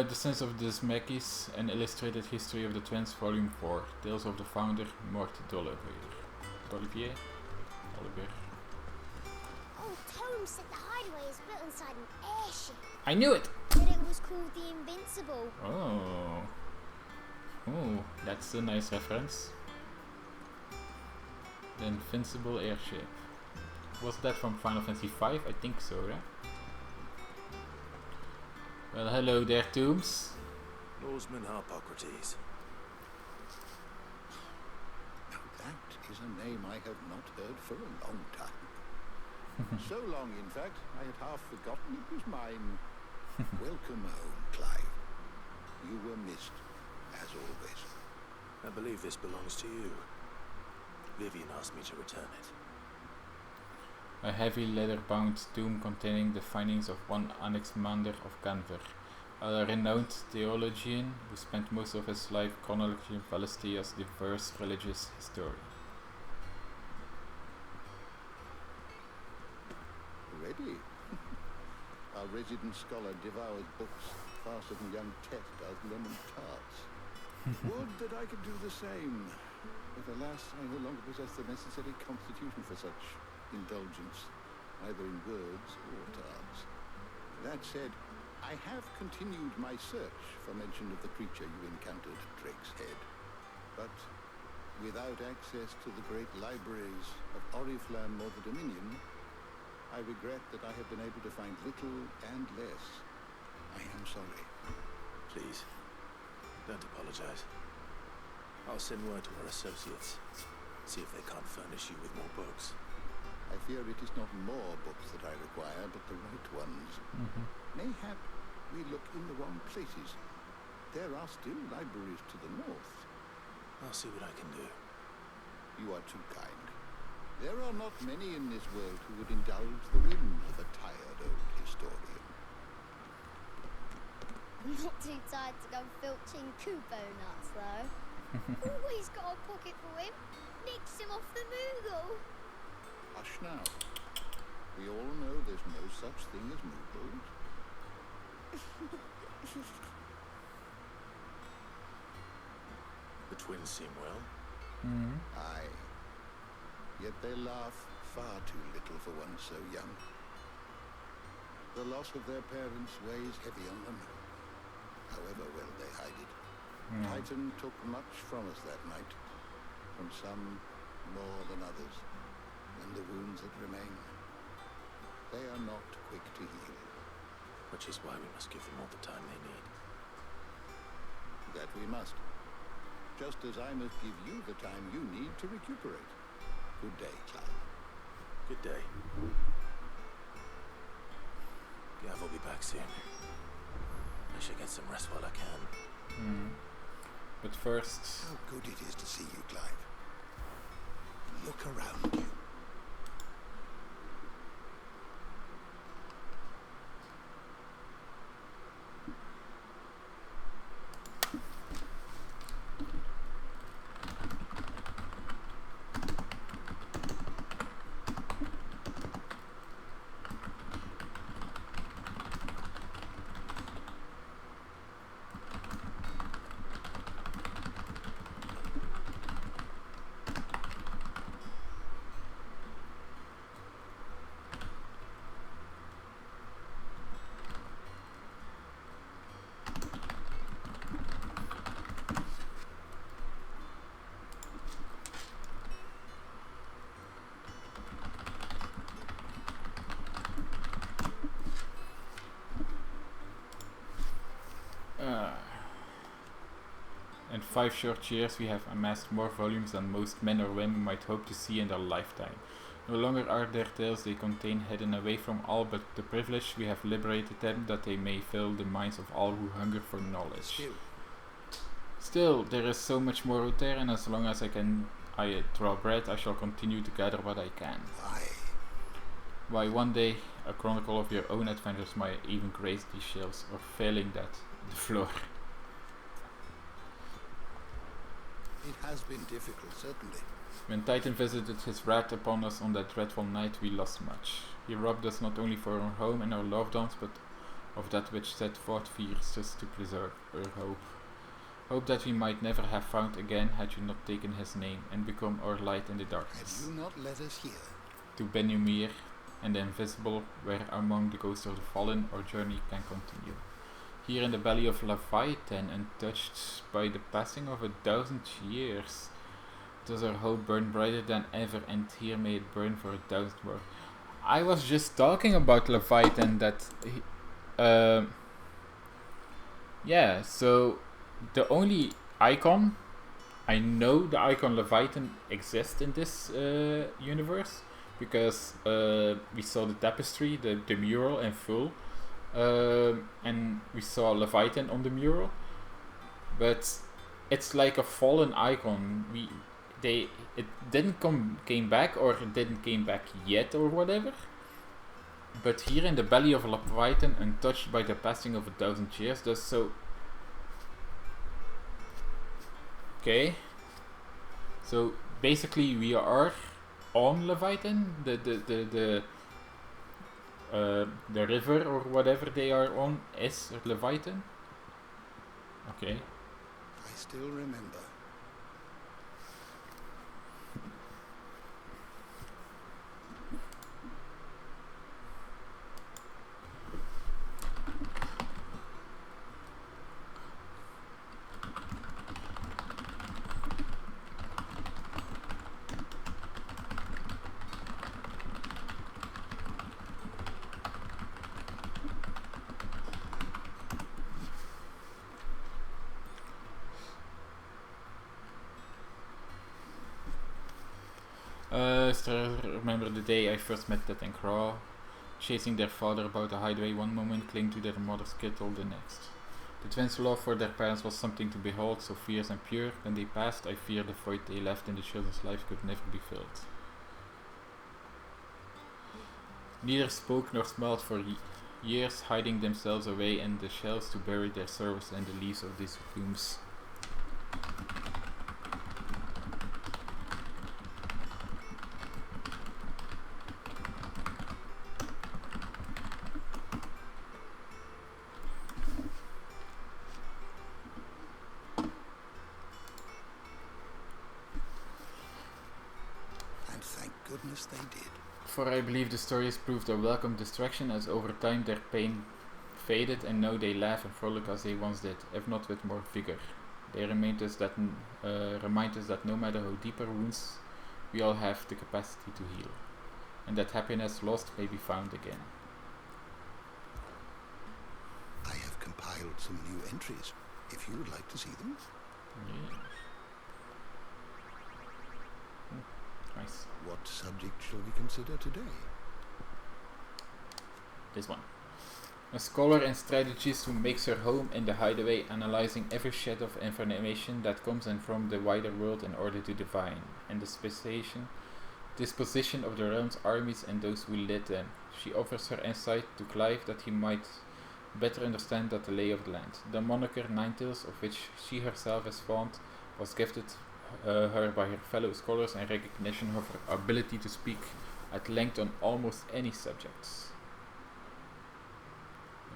The Sense of the Smekis, an illustrated history of the Twins, Volume 4, Tales of the Founder, Mort d'Olivier. Olivier? Oh, Tome said the hideaway is built inside an airship. I knew it! But it was called the Invincible. Oh. Oh, that's a nice reference. The Invincible airship. Was that from Final Fantasy V? I think so, yeah? Well, hello there, Tombs. Norseman Harpocrates. Now that is a name I have not heard for a long time. So long, in fact, I had half forgotten it was mine. Welcome home, Clive. You were missed, as always. I believe this belongs to you. Vivian asked me to return it. A heavy leather-bound tome containing the findings of one Anaximander of Canver, a renowned theologian who spent most of his life chronologizing Valestia's diverse religious history. Ready? Our resident scholar devours books faster than young Tet does lemon tarts. Would that I could do the same, but alas, I no longer possess the necessary constitution for such indulgence, either in words or tarts. That said, I have continued my search for mention of the creature you encountered at Drake's Head. But without access to the great libraries of Oriflamme or the Dominion, I regret that I have been able to find little and less. I am sorry. Please, don't apologize. I'll send word to our associates. See if they can't furnish you with more books. I fear it is not more books that I require, but the right ones. Mayhap we look in the wrong places. There are still libraries to the north. I'll see what I can do. You are too kind. There are not many in this world who would indulge the whims of a tired old historian. I'm not too tired to go filching Kupo nuts, though. Always got a pocket for him. Nicks him off the Moogle. Hush now. We all know there's no such thing as Moogles. The twins seem well. Aye. Yet they laugh far too little for one so young. The loss of their parents weighs heavy on them, however well they hide it. Titan took much from us that night, from some more than others, and the wounds that remain, they are not quick to heal. Which is why we must give them all the time they need. That we must. Just as I must give you the time you need to recuperate. Good day, Clive. Good day. Gav will be back soon. I should get some rest while I can. But first... How good it is to see you, Clive. Look around you. In 5 short years we have amassed more volumes than most men or women might hope to see in their lifetime. No longer are their tales they contain hidden away from all but the privileged. We have liberated them that they may fill the minds of all who hunger for knowledge. Still, there is so much more out there, and as long as I draw breath, I shall continue to gather what I can. Why, one day, a chronicle of your own adventures might even grace these shelves, or failing that, the floor. It has been difficult, certainly. When Titan visited his wrath upon us on that dreadful night, we lost much. He robbed us not only for our home and our loved ones, but of that which set forth fiercest to preserve our hope. Hope that we might never have found again had you not taken his name and become our light in the darkness. Had you not led us here? To Benumir and the invisible, where among the ghosts of the fallen our journey can continue. Here in the belly of Leviathan, untouched by the passing of 1,000 years, does our hope burn brighter than ever, and here may it burn for 1,000 more. I was just talking about Leviathan, that yeah, so the only icon, I know the icon Leviathan exists in this universe, because we saw the tapestry, the mural in full. And we saw Leviathan on the mural, but it's like a fallen icon. It didn't came back, or it didn't came back yet, or whatever. But here in the belly of Leviathan, untouched by the passing of 1,000 years, does so. Okay. So basically, we are on Leviathan, the river or whatever they are on is Leviathan. Okay. I still remember. Still remember the day I first met Ted and Craw, chasing their father about the hideaway one moment, clinging to their mother's kittle the next. The twins' love for their parents was something to behold, so fierce and pure. When they passed, I feared the void they left in the children's lives could never be filled. Neither spoke nor smiled for years, hiding themselves away in the shells to bury their sorrows in the leaves of these tombs. They did. For I believe the stories proved a welcome distraction, as over time their pain faded, and now they laugh and frolic as they once did, if not with more vigor. They remind us that no matter how deep our wounds, we all have the capacity to heal, and that happiness lost may be found again. I have compiled some new entries, if you would like to see them. Yeah. Nice. What subject shall we consider today? This one. A scholar in strategies who makes her home in the hideaway, analyzing every shred of information that comes in from the wider world in order to divine, and the speciation disposition of the realm's armies and those who led them. She offers her insight to Clive that he might better understand the lay of the land. The moniker Ninetales, of which she herself is fond, was gifted her by her fellow scholars in recognition of her ability to speak at length on almost any subjects.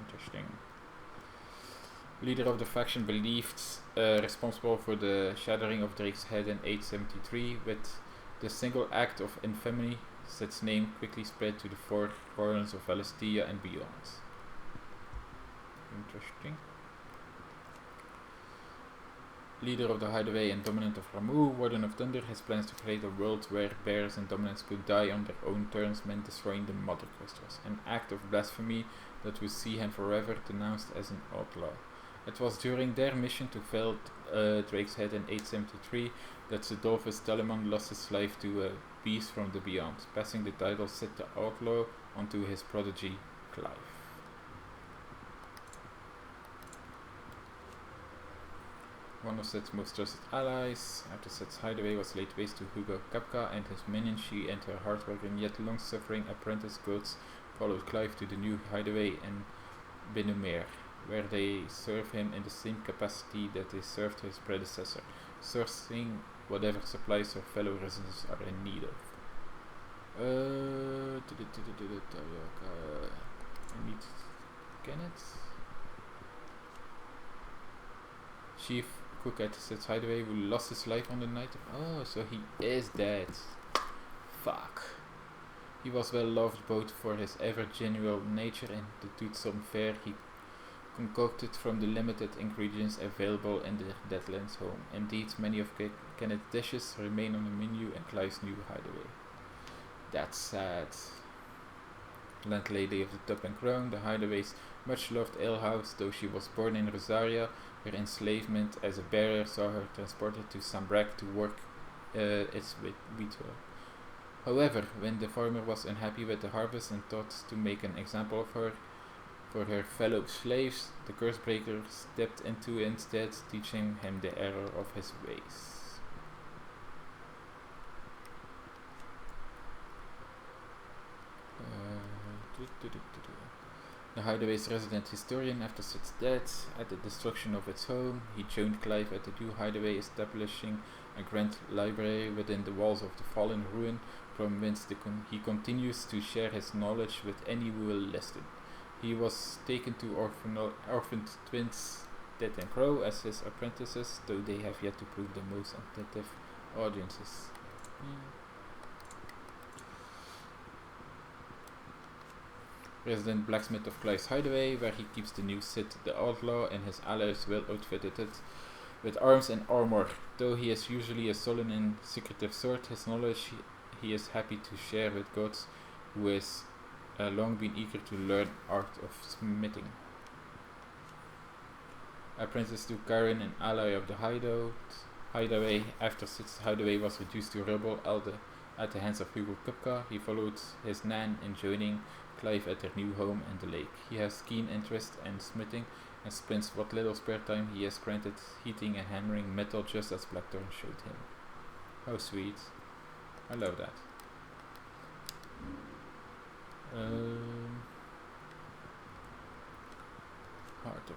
Interesting. Leader of the faction believed responsible for the shattering of Drake's head in 873, with the single act of infamy, its name quickly spread to the four corners of Valestia and beyond. Interesting. Leader of the Hideaway and Dominant of Ramu, Warden of Thunder, his plans to create a world where bears and dominants could die on their own terms meant destroying the mother crystals, an act of blasphemy that would see him forever denounced as an outlaw. It was during their mission to fell Drake's head in 873 that Sidolphus Telemon lost his life to a beast from the beyond, passing the title Sid the Outlaw onto his prodigy Clive. One of Sid's most trusted allies, after Sid's hideaway was laid waste to Hugo Kapka and his minions, she and her hardworking yet long-suffering apprentice goats followed Clive to the new hideaway in Benumer, where they serve him in the same capacity that they served his predecessor, sourcing whatever supplies her fellow residents are in need of. I need Kenneth. Chief cook at Sid's hideaway who lost his life on the night of... Oh, so he is dead. Fuck. He was well loved both for his ever-genial nature and the toothsome fare he concocted from the limited ingredients available in the Deadlands home. Indeed, many of Kenneth's dishes remain on the menu in Clive's new hideaway. That's sad. Landlady of the Tub and Crown, the hideaway's much-loved alehouse, though she was born in Rosaria, her enslavement as a bearer saw her transported to Sambrac to work its wheat well. However, when the farmer was unhappy with the harvest and thought to make an example of her for her fellow slaves, the Cursebreaker stepped into instead, teaching him the error of his ways. The hideaway's resident historian, after Sid's death, at the destruction of its home, he joined Clive at the new hideaway, establishing a grand library within the walls of the fallen ruin, from whence he continues to share his knowledge with any who will listen. He was taken to orphaned twins Ted and Crow as his apprentices, though they have yet to prove the most attentive audiences. Resident blacksmith of Clive's hideaway, where he keeps the new Sid the Outlaw and his allies well outfitted with arms and armor. Though he is usually a sullen and secretive sort, his knowledge he is happy to share with gods who has long been eager to learn art of smithing. Apprentice to Karen, an ally of the hideaway, after Sid's hideaway was reduced to rubble at the hands of Hugo Kupka, he followed his nan in joining Clive at their new home in the lake. He has keen interest in smithing and spends what little spare time he has granted heating and hammering metal, just as Blackthorn showed him. How sweet. I love that. Harder.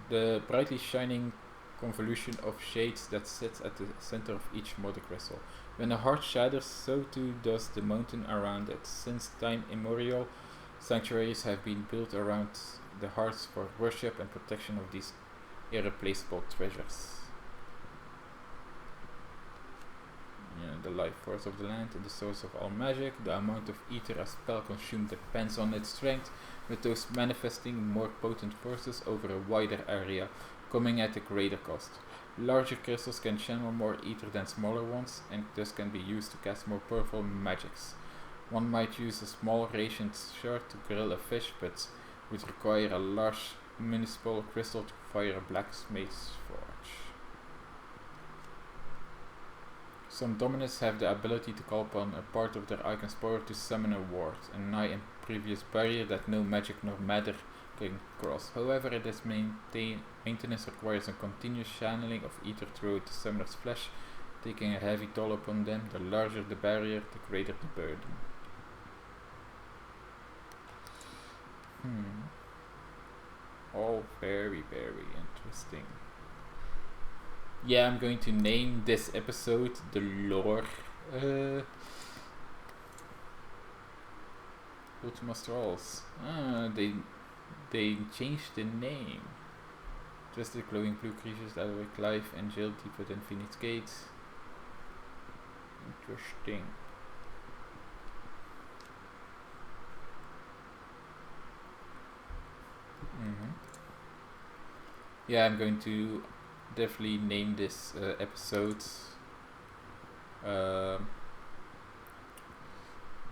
The brightly shining convolution of shades that sits at the center of each mother crystal. When a heart shatters, so too does the mountain around it. Since time immemorial, sanctuaries have been built around the hearts for worship and protection of these irreplaceable treasures. The life force of the land and the source of all magic. The amount of ether a spell consumed depends on its strength, with those manifesting more potent forces over a wider area, coming at a greater cost. Larger crystals can channel more ether than smaller ones, and thus can be used to cast more powerful magics. One might use a small rationed shard to grill a fish, but would require a large municipal crystal to fire a blacksmith's forge. Some dominants have the ability to call upon a part of their icon's power to summon a ward, a nigh and previous barrier that no magic nor matter can cross. However, maintenance requires a continuous channeling of ether throughout the summoner's flesh, taking a heavy toll upon them. The larger the barrier, the greater the burden. All very, very interesting. Yeah, I'm going to name this episode the lore. Ultima Strolls. They changed the name. Just the glowing blue creatures that were Clive and Jill deep within Phoenix Gates. Interesting. Yeah, I'm going to definitely name this episode the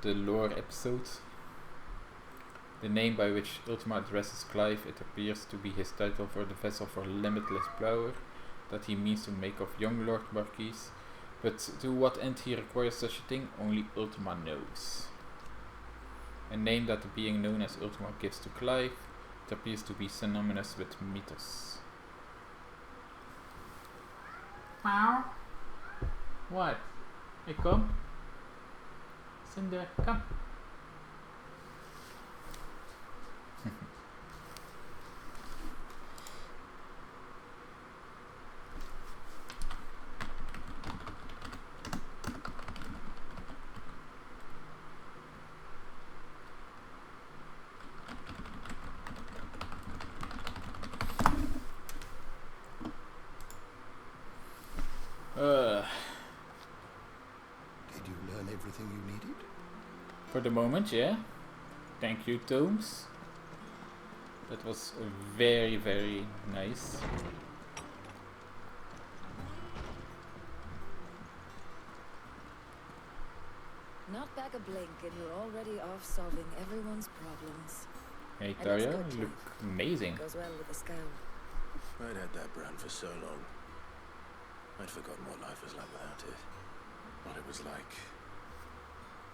lore episode. The name by which Ultima addresses Clive, it appears to be his title for the vessel for limitless power that he means to make of young Lord Marquis, but to what end he requires such a thing, only Ultima knows. A name that the being known as Ultima gives to Clive, it appears to be synonymous with mythos. Meow. What? Hey, come. Cinder, come. Did you learn everything you needed? For the moment, yeah. Thank you, Tomes. That was very, very nice. Not back a blink and you're already off solving everyone's problems. Hey, And Dario, it's you good, look amazing. Goes well with the scowl. I'd had that brand for so long. I'd forgotten what life was like without it. What it was like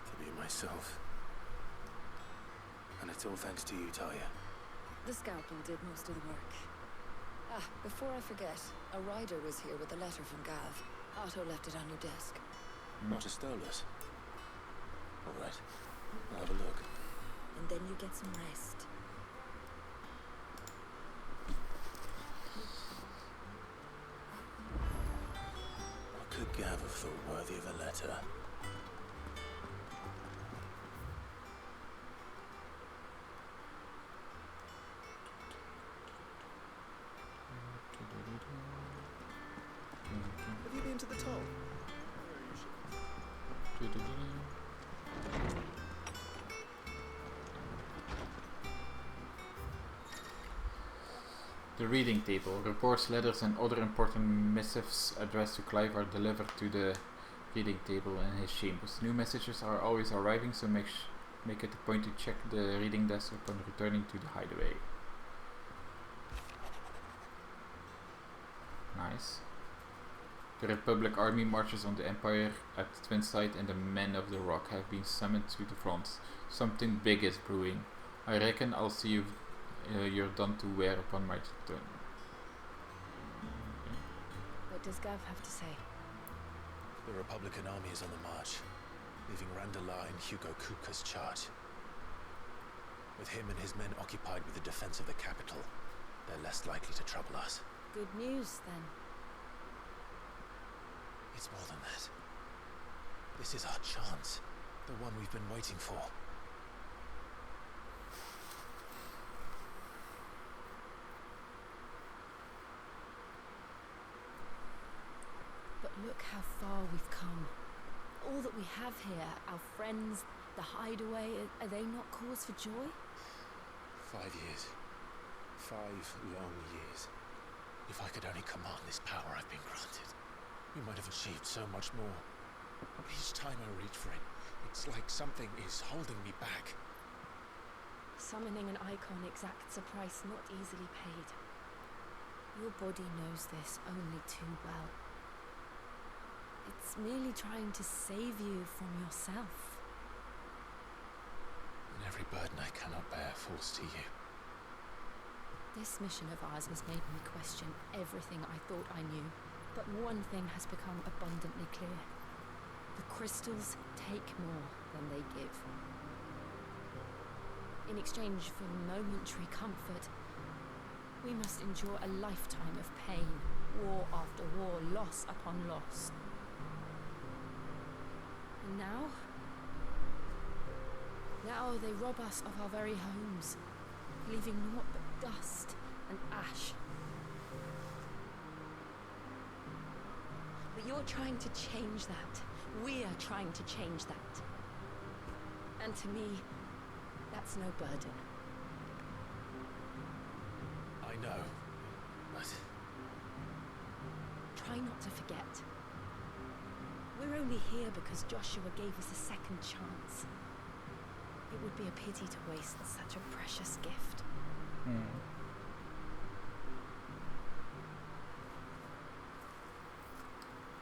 to be myself. And it's all thanks to you, Talia. The scalpel did most of the work. Ah, before I forget, a rider was here with a letter from Gav. Otto left it on your desk. Not a stolus. All right, I'll have a look. And then you get some rest. What could Gav have thought worthy of a letter? Have you been to the toll? The reading table. Reports, letters and other important missives addressed to Clive are delivered to the reading table in his chambers. New messages are always arriving, so make it a point to check the reading desk upon returning to the hideaway. Nice. The Republic army marches on the Empire at Twinside and the men of the Rock have been summoned to the front. Something big is brewing. I reckon I'll see you you're done to wear upon my return. What does Gav have to say? The Republican army is on the march, leaving Randalar in Hugo Kupka's charge. With him and his men occupied with the defense of the capital, they're less likely to trouble us. Good news, then. It's more than that. This is our chance, the one we've been waiting for. But look how far we've come. All that we have here, our friends, the hideaway, are they not cause for joy? 5 years. 5 long years. If I could only command this power I've been granted, we might have achieved so much more. But each time I reach for it, it's like something is holding me back. Summoning an icon exacts a price not easily paid. Your body knows this only too well. It's merely trying to save you from yourself. And every burden I cannot bear falls to you. This mission of ours has made me question everything I thought I knew. But one thing has become abundantly clear. The crystals take more than they give. In exchange for momentary comfort, we must endure a lifetime of pain, war after war, loss upon loss. And now they rob us of our very homes, leaving naught but dust and ash. But you're trying to change that. We're trying to change that. And to me, that's no burden. I know, but... Try not to forget. We're only here because Joshua gave us a second chance. It would be a pity to waste such a precious gift.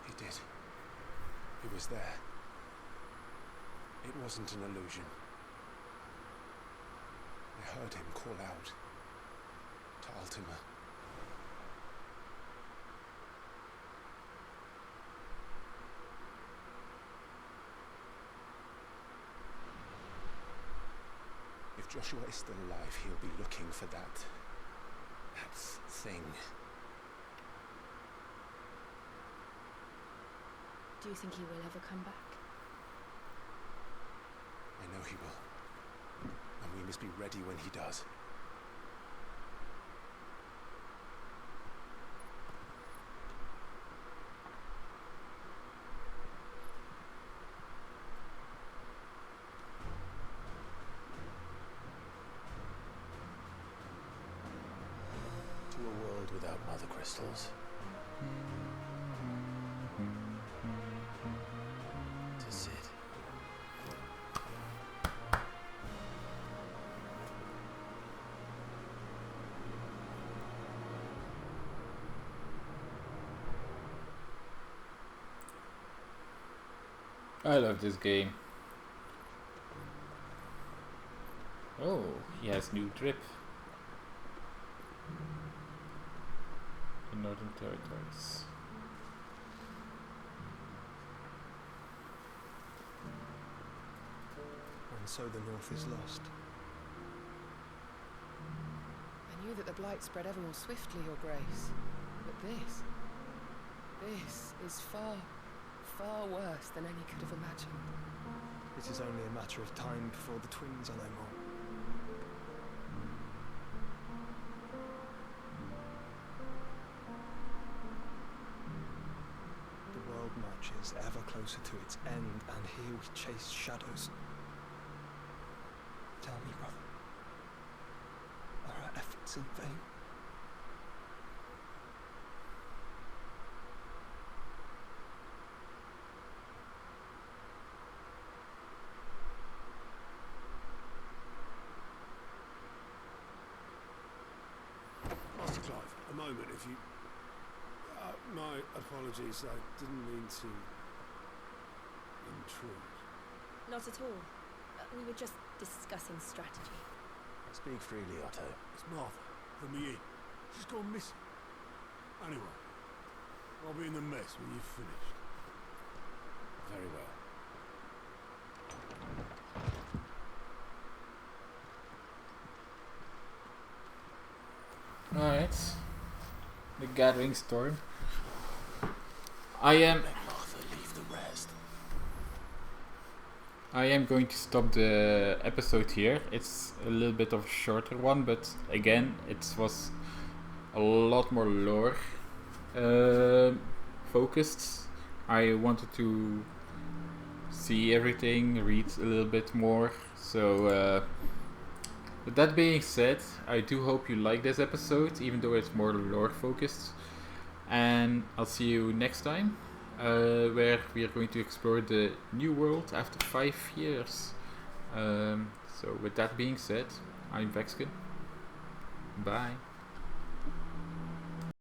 He did. He was there. It wasn't an illusion. I heard him call out to Ultima. If Joshua is still alive, he'll be looking for that thing. Do you think he will ever come back? I know he will. And we must be ready when he does. To a world without mother crystals. To Sid. I love this game. Oh, he has new drip. In Northern Territories. And so the North is lost. I knew that the Blight spread ever more swiftly, Your Grace. But this is far, far worse than any could have imagined. It is only a matter of time before the twins are no more. The world marches ever closer to its end, and here we chase shadows. Tell me, brother, are our efforts in vain? Master Clive, a moment, if you... my apologies, I didn't mean to intrude. Not at all. We were just discussing strategy. Speak freely, Otto. It's Martha, from the inn. She's gone missing. Anyway, I'll be in the mess when you've finished. Very well. Alright. The Gathering Storm. I am going to stop the episode here. It's a little bit of a shorter one, but again, it was a lot more lore focused. I wanted to see everything, read a little bit more. So with that being said, I do hope you like this episode, even though it's more lore focused. And I'll see you next time, where we are going to explore the new world after 5 years. So with that being said, I'm Vexkin. Bye.